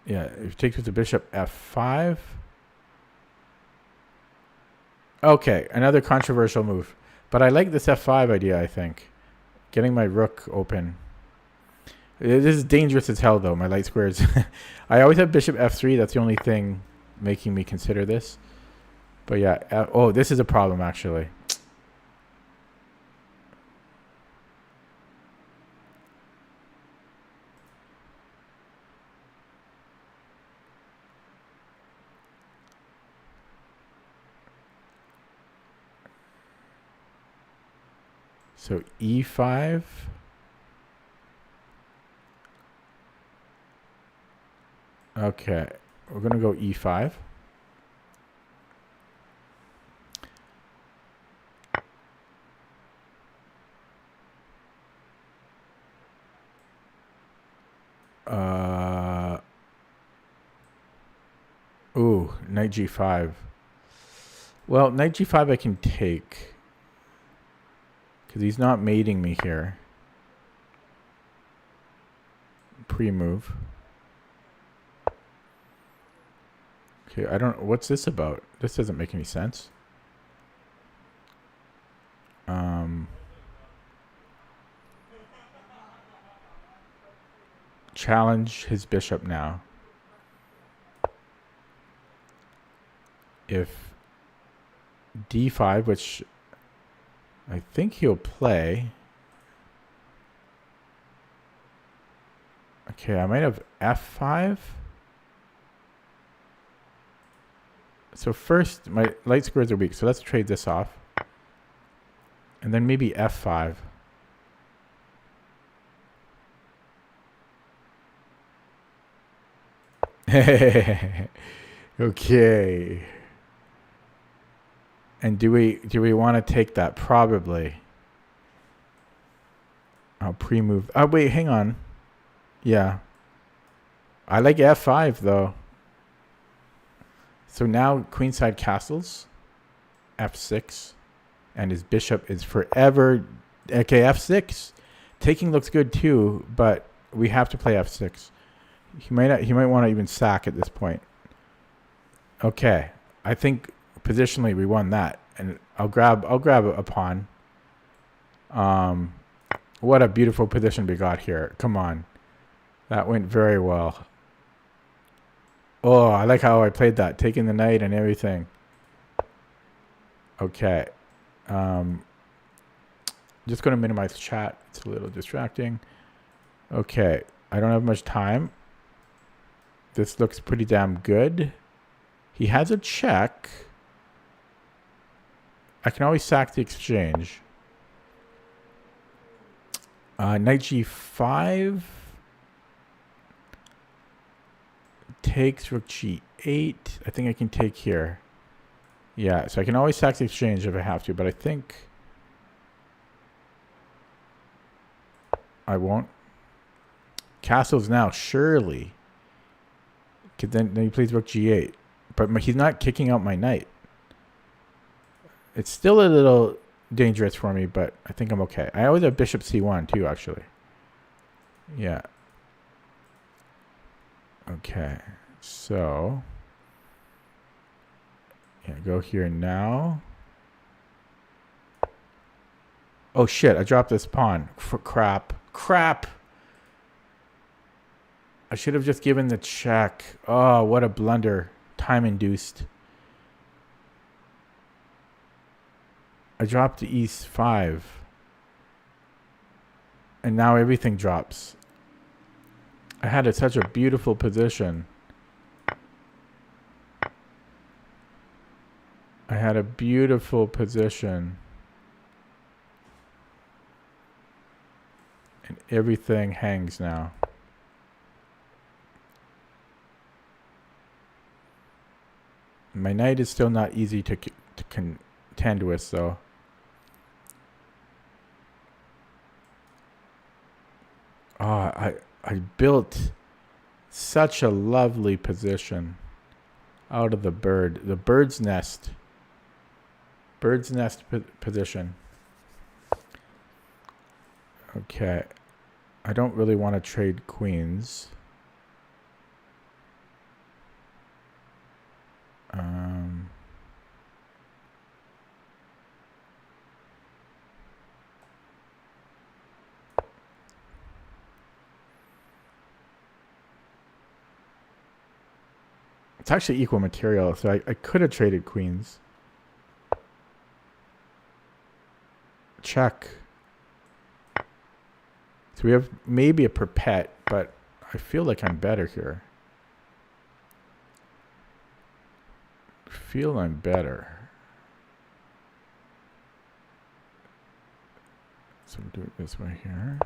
yeah, if he takes with the bishop f5. Okay, another controversial move. But I like this f5 idea, I think. Getting my rook open. This is dangerous as hell, though, my light squares. I always have bishop f3. That's the only thing making me consider this. But yeah, oh, this is a problem, actually. So e5. Okay, we're going to go e5. Ooh, knight g5. Well, knight g5 I can take. Because he's not mating me here. Pre-move. Okay, I don't... What's this about? This doesn't make any sense. Challenge his bishop now. If d5, which I think he'll play. Okay, I might have f5. So first, my light squares are weak, so let's trade this off. And then maybe f5. Okay. And do we want to take that? Probably. I'll pre-move. Oh wait, hang on. Yeah. I like F5 though. So now queenside castles, F6, and his bishop is forever. Okay, F6. Taking looks good too, but we have to play F6. He might not, he might want to even sack at this point. Okay, I think positionally we won that, and I'll grab a pawn. What a beautiful position we got here. Come on, that went very well. Oh, I like how I played that, taking the knight and everything. Okay. Just going to minimize chat. It's a little distracting. Okay. I don't have much time. This looks pretty damn good. He has a check. I can always sack the exchange. Knight g5. Takes rook g8. I think I can take here. Yeah, so I can always sack the exchange if I have to, but I think I won't. Castles now, surely. Then he plays rook g8. But he's not kicking out my knight. It's still a little dangerous for me, but I think I'm okay. I always have bishop c1 too, actually. Yeah. Okay, so yeah, go here now. Oh shit, I dropped this pawn. Crap. I should have just given the check. Oh, what a blunder. Time induced. I dropped to e5. And now everything drops. I had such a beautiful position. And everything hangs now. My knight is still not easy to contend with, so. Oh, I built such a lovely position out of the bird's nest. Bird's nest position. Okay. I don't really want to trade queens. It's actually equal material, so I could have traded queens. Check. So we have maybe a perpet, but I feel like I'm better here. I'm better. So we'll do it this way here.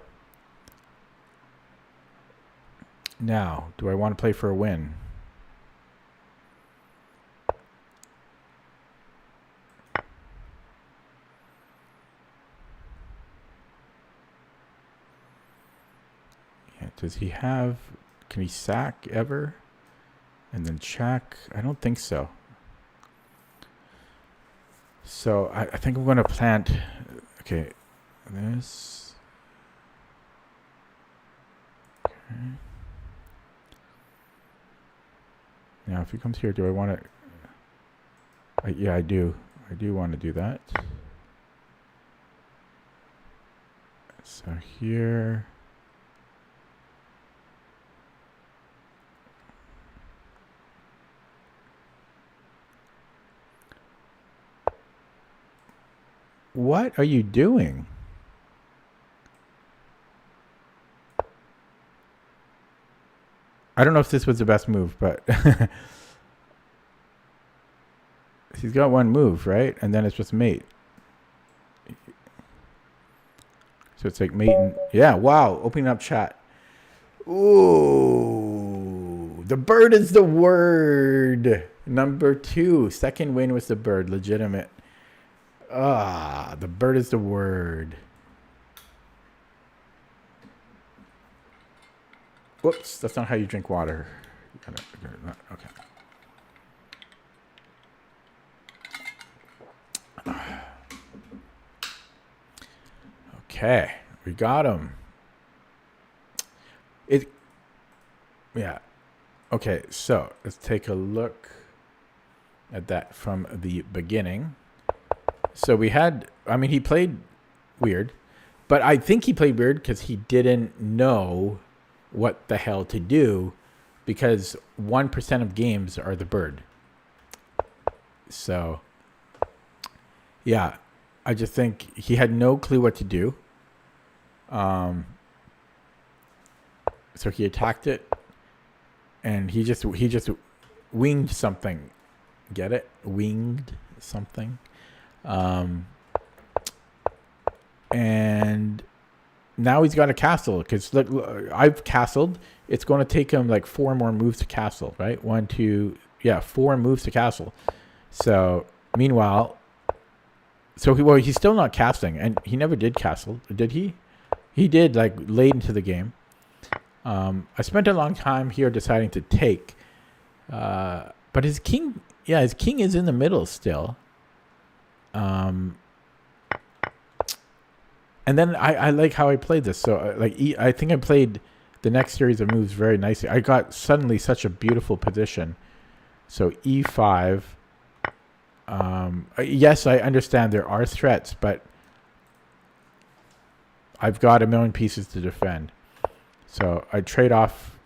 Now, do I want to play for a win? Yeah, does he have... Can he sack ever? And then check? I don't think so. So I think I'm going to plant... Okay, this... Okay. Now, if he comes here, do I want to... yeah, I do. I do want to do that. So here... What are you doing? I don't know if this was the best move, but he's got one move, right? And then it's just mate. So it's like mate and... Yeah, wow. Opening up chat. Ooh. The bird is the word. Number 2. Second win was the bird. Legitimate. The bird is the word. Whoops, that's not how you drink water. Okay. Okay, we got him. Yeah. Okay, so let's take a look at that from the beginning. So we had, he played weird, but I think he played weird because he didn't know what the hell to do, because 1% of games are the bird. So, yeah, I just think he had no clue what to do. So he attacked it, and he just winged something. Get it? Winged something. And now he's got a castle, because look, I've castled. It's going to take him like 4 more moves to castle, right? 1, 2, 4 moves to castle. So meanwhile, he's still not casting, and he never did castle, did he? He did, like, late into the game. I spent a long time here deciding to take, but his king is in the middle still. And then I like how I played this. So I think I played the next series of moves very nicely. I got suddenly such a beautiful position. So e5. Yes, I understand there are threats, but I've got a million pieces to defend. So I trade off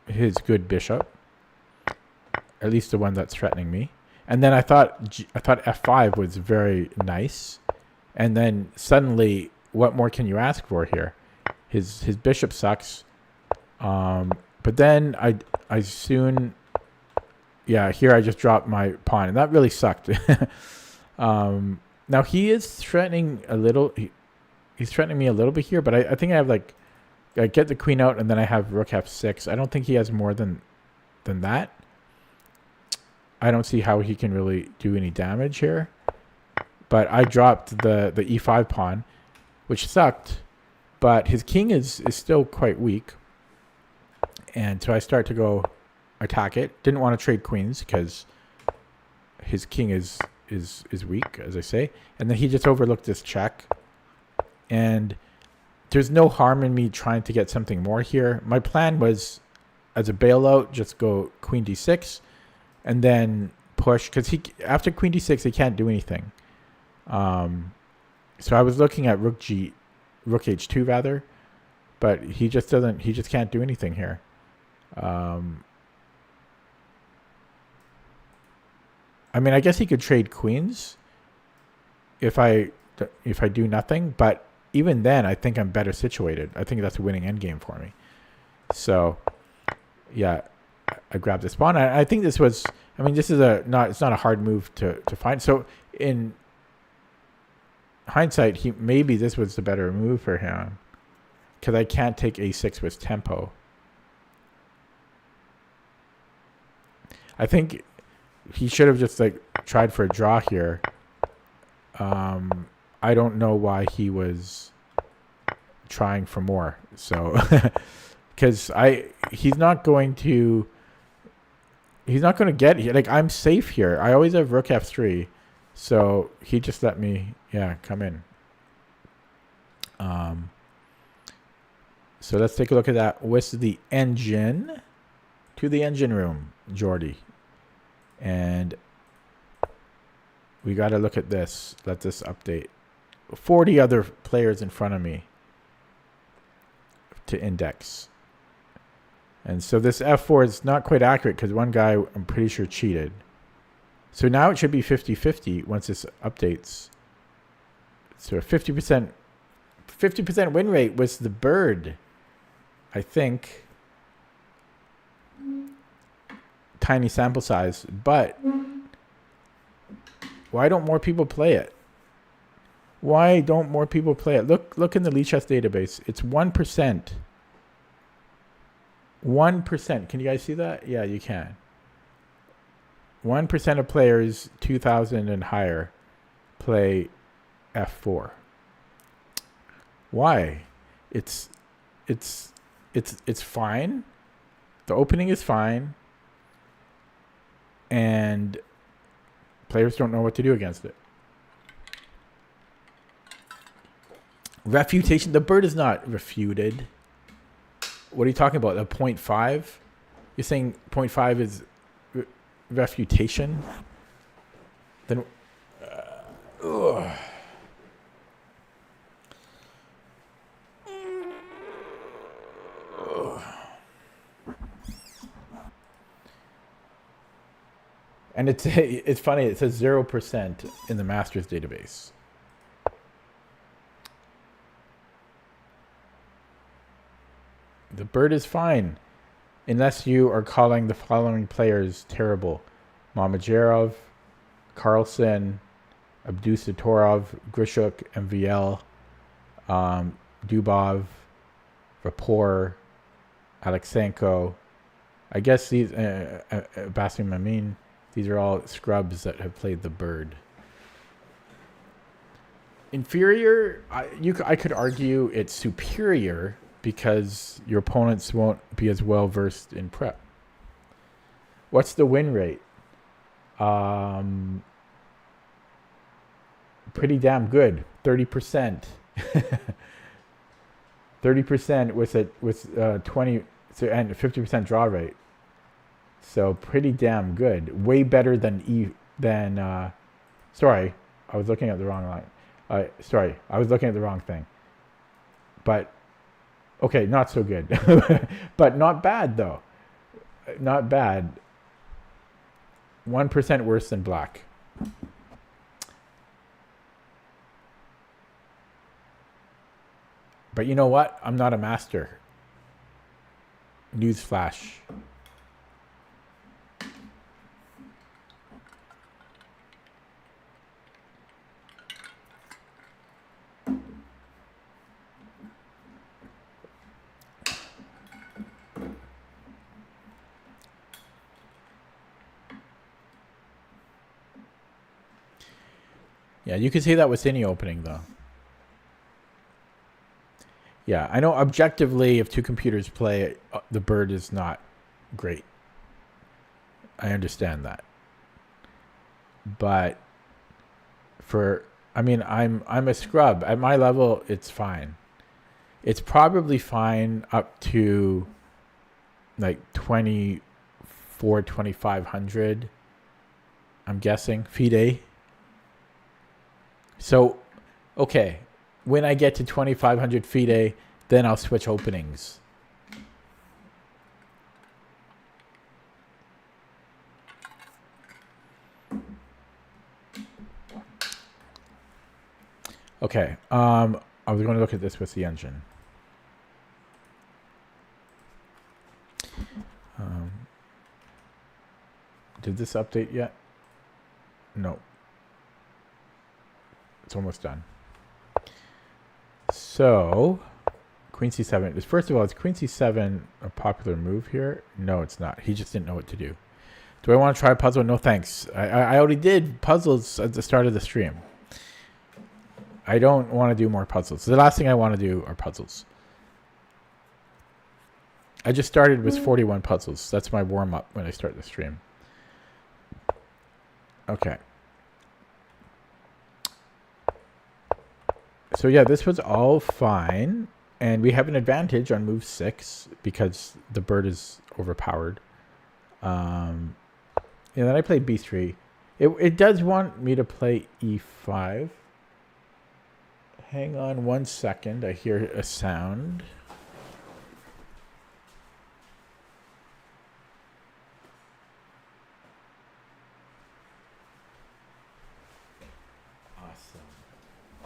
his good bishop, at least the one that's threatening me. And then I thought f5 was very nice. And then suddenly, what more can you ask for here? His bishop sucks. But then I soon, here I just dropped my pawn, and that really sucked. Now he is threatening a little. He's threatening me a little bit here, but I think I have I get the queen out, and then I have rook f6. I don't think he has more than that. I don't see how he can really do any damage here. But I dropped the e5 pawn, which sucked. But his king is still quite weak. And so I start to go attack it. Didn't want to trade queens because his king is weak, as I say. And then he just overlooked this check. And there's no harm in me trying to get something more here. My plan was, as a bailout, just go queen d6 and then push. Because after queen d6, he can't do anything. So I was looking at rook h2 rather, but he just can't do anything here. I guess he could trade queens if I do nothing, but even then I think I'm better situated. I think that's a winning endgame for me. So yeah, I grabbed this pawn. I think this was, this is it's not a hard move to find. So in hindsight, maybe this was the better move for him, because I can't take a6 with tempo. I think he should have just tried for a draw here. I don't know why he was trying for more. So because he's not going to get here. I'm safe here. I always have rook f3. So he just let me, come in. So let's take a look at that with the engine. To the engine room, Jordy. And we got to look at this. Let this update. 40 other players in front of me to index. And so this f4 is not quite accurate because one guy, I'm pretty sure, cheated. So now it should be 50-50 once this updates. So a 50% win rate was the bird, I think. Tiny sample size, but why don't more people play it? Why don't more people play it? Look in the Lichess database. It's 1%. 1%. Can you guys see that? Yeah, you can. 1% of players 2,000 and higher play f4. Why? It's it's fine. The opening is fine, and players don't know what to do against it. Refutation. The bird is not refuted. What are you talking about? The 0.5? You're saying 0.5 is refutation? Then, ugh. And it's funny. It says 0% in the master's database. The bird is fine, unless you are calling the following players terrible: Mamajerov, Carlson, Abdusatorov, Grishuk, MVL, Dubov, Vapor, Alexenko. I guess these Basim Mamin. These are all scrubs that have played the bird. Inferior, I could argue it's superior because your opponents won't be as well versed in prep. What's the win rate? Pretty damn good, 30%. 30% with 20 and 50% draw rate. So pretty damn good. Way better than sorry, I was looking at the wrong line. Sorry, I was looking at the wrong thing. But okay, not so good. But not bad though. Not bad. 1% worse than black. But you know what? I'm not a master. Newsflash. Yeah, you can say that with any opening, though. Yeah, I know objectively, if two computers play, the bird is not great. I understand that. But I'm a scrub. At my level, it's fine. It's probably fine up to like 2,500. I'm guessing FIDE. So, okay, when I get to 2,500 FIDE, then I'll switch openings. Okay, I was going to look at this with the engine. Did this update yet? No. It's almost done. So, Queen C7. First of all, is Queen C7 a popular move here? No, it's not. He just didn't know what to do. Do I want to try a puzzle? No, thanks. I already did puzzles at the start of the stream. I don't want to do more puzzles. The last thing I want to do are puzzles. I just started with 41 puzzles. That's my warm-up when I start the stream. Okay. So yeah, this was all fine, and we have an advantage on move 6 because the bird is overpowered. And then I played b3. It does want me to play e5. Hang on 1 second. I hear a sound.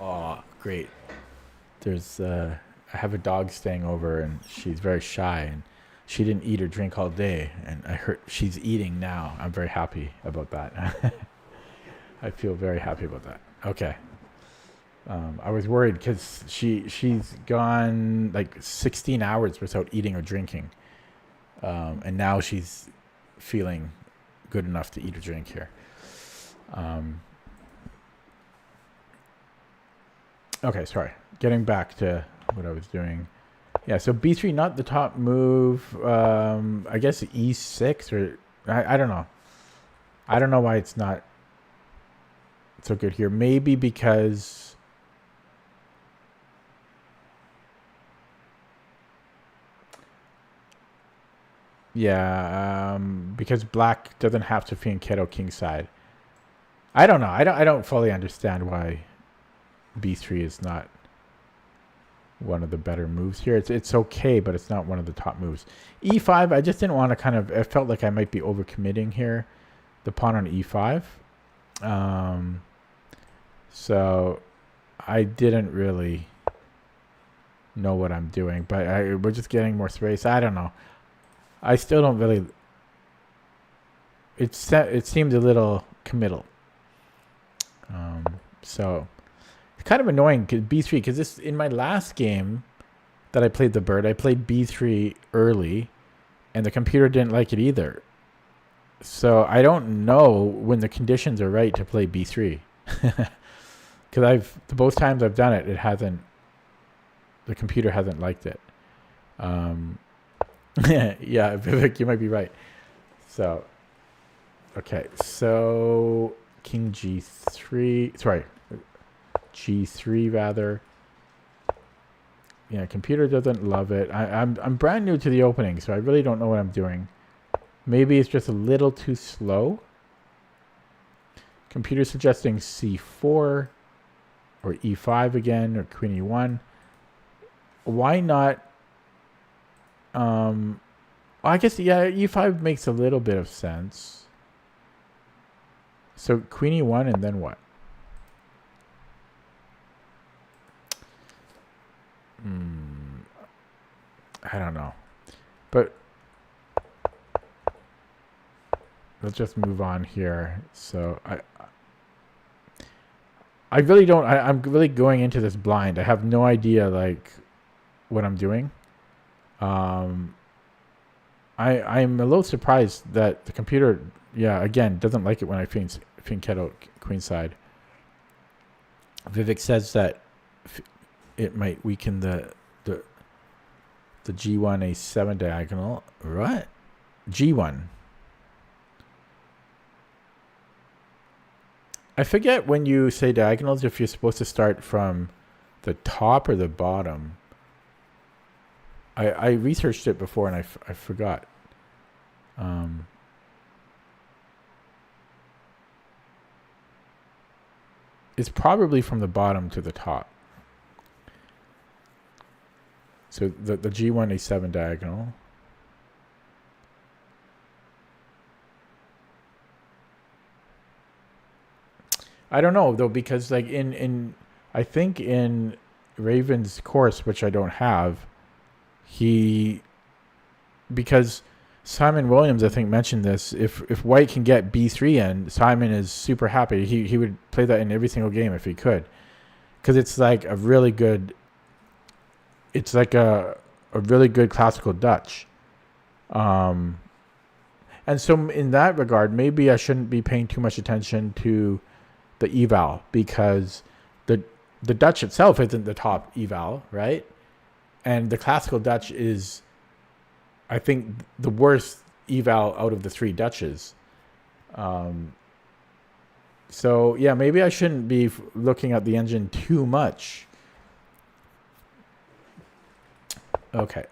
Oh, great. There's I have a dog staying over, and she's very shy, and she didn't eat or drink all day, and I heard she's eating now. I'm very happy about that. I feel very happy about that. Okay. I was worried because she's gone like 16 hours without eating or drinking, And now she's feeling good enough to eat a drink here. Okay, sorry. Getting back to what I was doing. Yeah, so b3, not the top move. I guess e6 or... I don't know. I don't know why it's not so good here. Maybe because... Yeah, because black doesn't have to fianchetto kingside. I don't know. I don't fully understand why b3 is not one of the better moves here. It's okay, but it's not one of the top moves. e5, I just didn't want to kind of... I felt like I might be overcommitting here. The pawn on e5. So I didn't really know what I'm doing, but we're just getting more space. I don't know. I still don't really... It seemed a little committal. So it's kind of annoying because b3, because this in my last game that I played the bird, I played b3 early, and the computer didn't like it either. So I don't know when the conditions are right to play b3, because both times I've done it, it hasn't. The computer hasn't liked it. Yeah, Vivek, you might be right. So, okay, so king g3. Sorry, g3 rather. Yeah, computer doesn't love it. I'm brand new to the opening, so I really don't know what I'm doing. Maybe it's just a little too slow. Computer suggesting c4 or e5 again, or queen e1. Why not? I guess, yeah, e5 makes a little bit of sense. So queen e1 and then what? I don't know. But let's just move on here. So I really don't... I'm really going into this blind. I have no idea, like, what I'm doing. I'm a little surprised that the computer, yeah, again, doesn't like it when I fianchetto queenside. Vivek says that it might weaken the g1 a7 diagonal. What? g1. I forget when you say diagonals if you're supposed to start from the top or the bottom. I researched it before and I forgot. It's probably from the bottom to the top. So the g1 a7 diagonal. I don't know though, because like I think in Raven's course, which I don't have, because Simon Williams, I think, mentioned this. If White can get b3 in, Simon is super happy. He would play that in every single game if he could, because it's like a really good. It's like a really good classical Dutch. And so in that regard, maybe I shouldn't be paying too much attention to the eval, because the Dutch itself isn't the top eval, right? And the classical Dutch is, I think, the worst eval out of the three Dutches. So yeah, maybe I shouldn't be looking at the engine too much. Okay.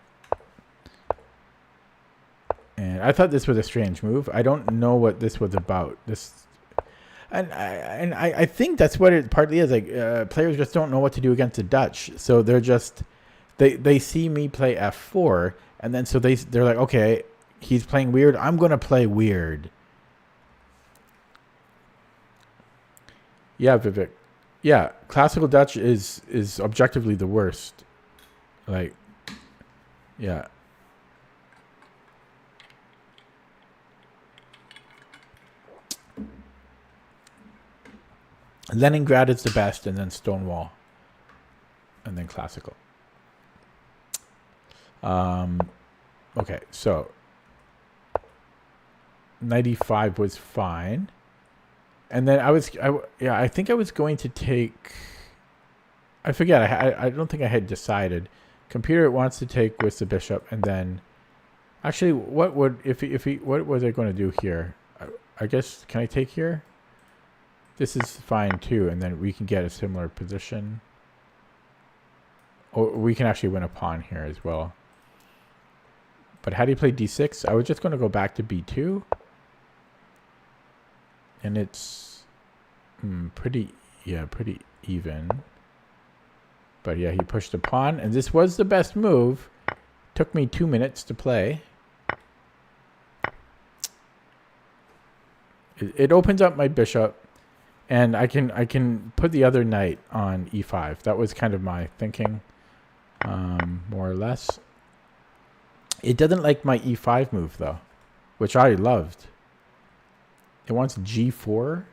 And I thought this was a strange move. I don't know what this was about. I think that's what it partly is. Like players just don't know what to do against the Dutch, so they're just they see me play f4, and then so they're like, okay, he's playing weird. I'm gonna play weird. Yeah, Vivek. Yeah, classical Dutch is objectively the worst. Like, yeah. Leningrad is the best, and then Stonewall, and then classical. Okay, so knight e5 was fine. And then I think I was going to take, I forget, I don't think I had decided. Computer wants to take with the bishop, and then, actually, what would, what was I going to do here? I guess, can I take here? This is fine too, and then we can get a similar position. Or we can actually win a pawn here as well. But how do you play d6? I was just going to go back to b2. And it's pretty even. But yeah, he pushed a pawn. And this was the best move. Took me 2 minutes to play. It opens up my bishop. And I can put the other knight on e5. That was kind of my thinking, more or less. It doesn't like my e5 move, though, which I loved. It wants g4.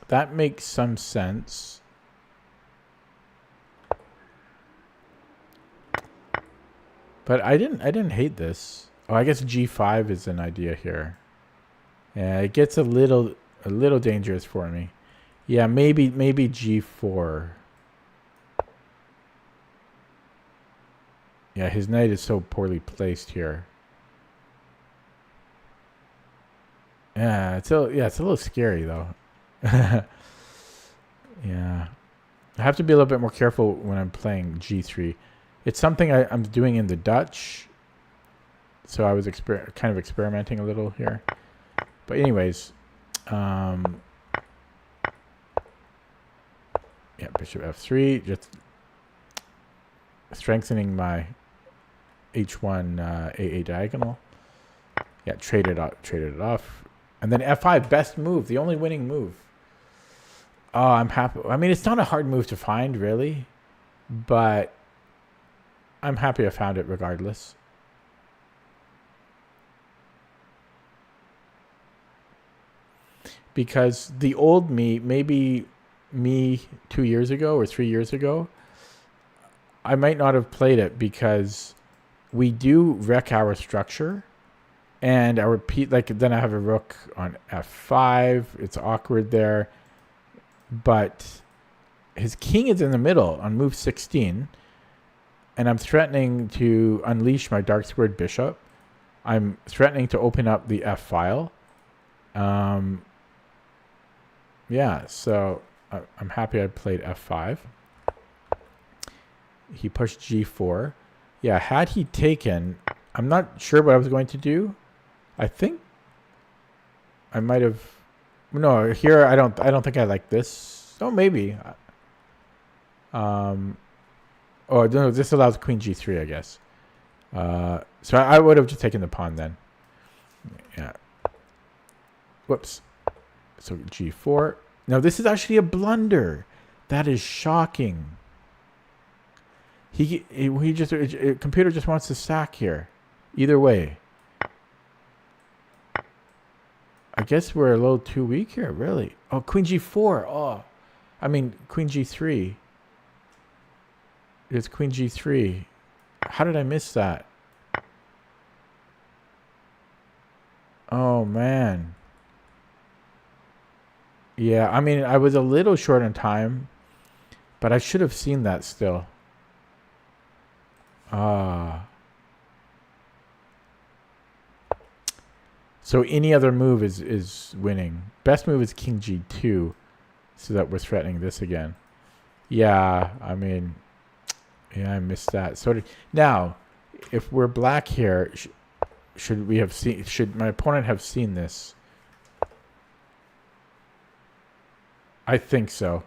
That makes some sense. But I didn't hate this. Oh, I guess g5 is an idea here. Yeah, it gets a little dangerous for me. Yeah, maybe g4. Yeah, his knight is so poorly placed here. Yeah, it's a little scary though. Yeah. I have to be a little bit more careful when I'm playing g3. It's something I'm doing in the Dutch. So I was kind of experimenting a little here. But anyways, yeah, bishop f3, just strengthening my h1 a8 diagonal. Yeah, traded it off. And then f5, best move, the only winning move. Oh, I'm happy. I mean, it's not a hard move to find, really. But I'm happy I found it regardless. Because the old me, maybe me 2 years ago or 3 years ago, I might not have played it because we do wreck our structure. And I repeat, like, then I have a rook on f5. It's awkward there. But his king is in the middle on move 16. And I'm threatening to unleash my dark squared bishop. I'm threatening to open up the f file. Yeah, so I'm happy I played f5. He pushed g4. Yeah, had he taken, I'm not sure what I was going to do. I think I might have. No, here I don't think I like this. Oh, maybe. Oh no, this allows queen g3, I guess. So I would have just taken the pawn then. Yeah. Whoops. So g4. Now this is actually a blunder. That is shocking. Computer just wants to sack here. Either way. I guess we're a little too weak here, really. Oh, queen g4. Oh, I mean, queen g3. It's queen g3. How did I miss that? Oh, man. Yeah, I mean, I was a little short on time, but I should have seen that still. So any other move is winning. Best move is king g2, so that we're threatening this again. Yeah, I mean, yeah, I missed that. So now, if we're black here, should we have seen? Should my opponent have seen this? I think so.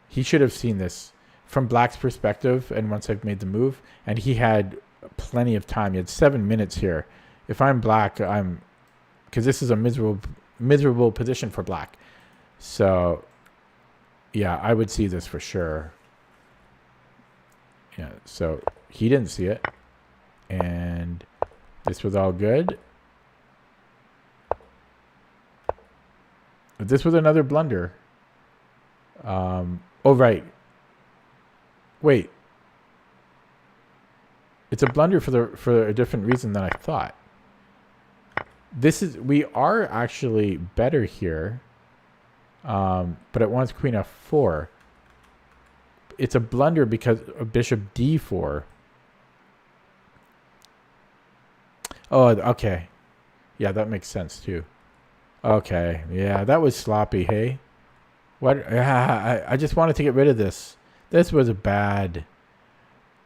He should have seen this from black's perspective, and once I've made the move, and he had plenty of time. He had 7 minutes here. If I'm black, because this is a miserable position for black. So, yeah, I would see this for sure. Yeah, so he didn't see it. And this was all good. But this was another blunder. Oh, right. Wait. It's a blunder for a different reason than I thought. We are actually better here. But it wants queen f4. It's a blunder because of bishop d4. Oh, okay. Yeah, that makes sense too. Okay, yeah, that was sloppy, hey? What? I just wanted to get rid of this. This was bad.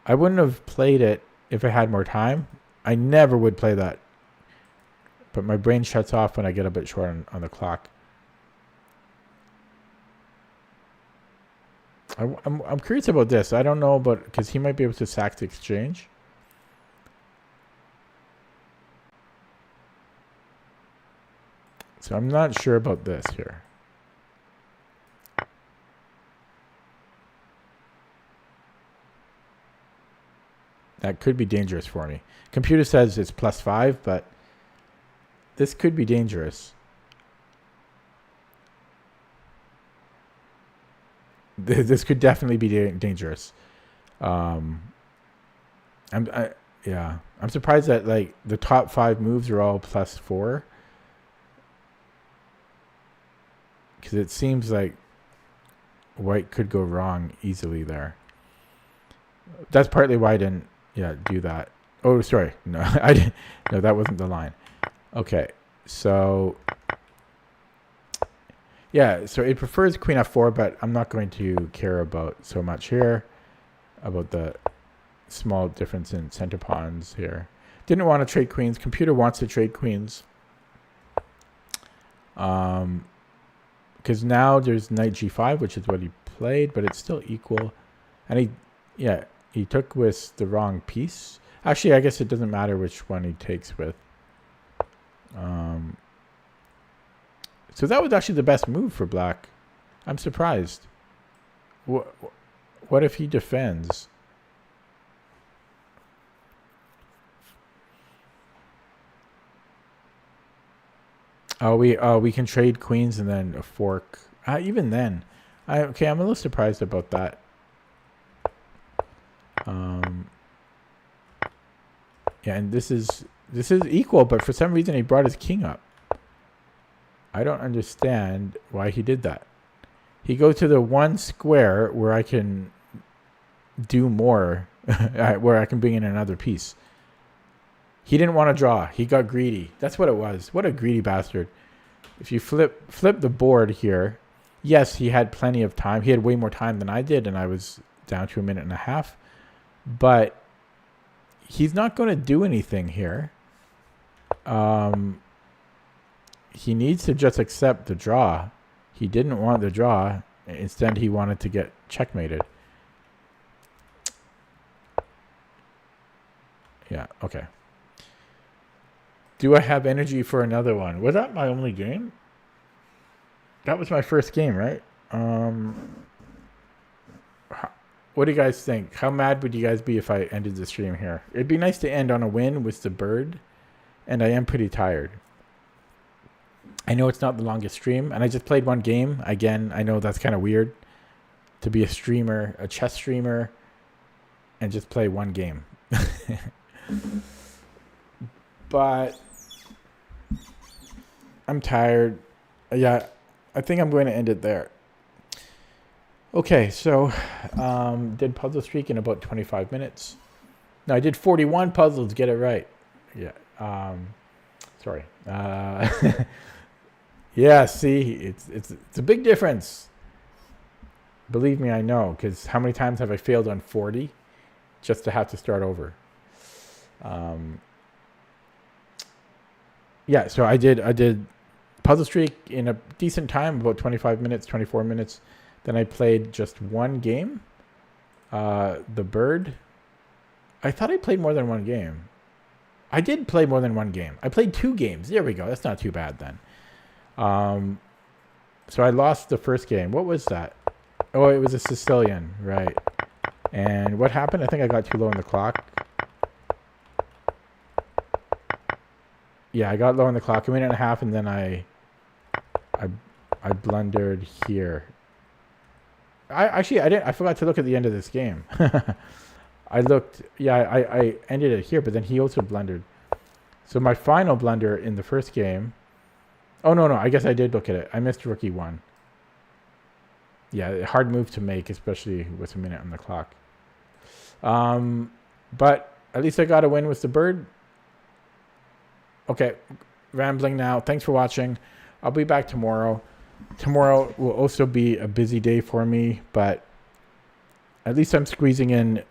I wouldn't have played it if I had more time. I never would play that. But my brain shuts off when I get a bit short on the clock. I'm curious about this. I don't know about, because he might be able to sack the exchange. So I'm not sure about this here. That could be dangerous for me. Computer says it's +5, but this could be dangerous. This could definitely be dangerous. I'm surprised that like the top 5 moves are all +4, because it seems like white could go wrong easily there. That's partly why I didn't do that. Oh, sorry. No, I didn't. No, that wasn't the line. Okay, so yeah, so it prefers queen f4, but I'm not going to care about so much here, about the small difference in center pawns here. Didn't want to trade queens. Computer wants to trade queens. Because now there's knight g5, which is what he played, but it's still equal. And he took with the wrong piece. Actually, I guess it doesn't matter which one he takes with. So that was actually the best move for black. I'm surprised. What if he defends? Oh, we can trade queens and then a fork. Even then, I'm a little surprised about that. Yeah, and this is equal, but for some reason he brought his king up. I don't understand why he did that. He goes to the one square where I can do more, where I can bring in another piece. He didn't want to draw. He got greedy. That's what it was. What a greedy bastard. If you flip the board here, yes, he had plenty of time. He had way more time than I did, and I was down to 1.5 minutes. But he's not going to do anything here. He needs to just accept the draw. He didn't want the draw. Instead, he wanted to get checkmated. Yeah, okay. Do I have energy for another one? Was that my only game? That was my first game, right? What do you guys think? How mad would you guys be if I ended the stream here? It'd be nice to end on a win with the bird, and I am pretty tired. I know it's not the longest stream, and I just played one game. Again, I know that's kind of weird to be a streamer, a chess streamer, and just play one game. But I'm tired. Yeah, I think I'm going to end it there. Okay, so did puzzle streak in about 25 minutes. No, I did 41 puzzles. Get it right. Yeah. Sorry. Yeah. See, it's a big difference. Believe me, I know. Because how many times have I failed on 40 just to have to start over? Yeah. So I did puzzle streak in a decent time, about 25 minutes, 24 minutes. Then I played just one game, the bird. I thought I played more than one game. I did play more than one game. I played 2 games. There we go. That's not too bad then. So I lost the first game. What was that? Oh, it was a Sicilian, right. And what happened? I think I got too low on the clock. Yeah, I got low on the clock, 1.5 minutes, and then I blundered here. I forgot to look at the end of this game. I looked. Yeah, I ended it here, but then he also blundered. So my final blunder in the first game. Oh, no. I guess I did look at it. I missed rookie 1. Yeah, hard move to make, especially with a minute on the clock. But at least I got a win with the bird. Okay, rambling now. Thanks for watching. I'll be back tomorrow. Tomorrow will also be a busy day for me, but at least I'm squeezing in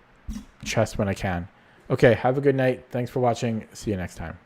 chess when I can. Okay, have a good night. Thanks for watching. See you next time.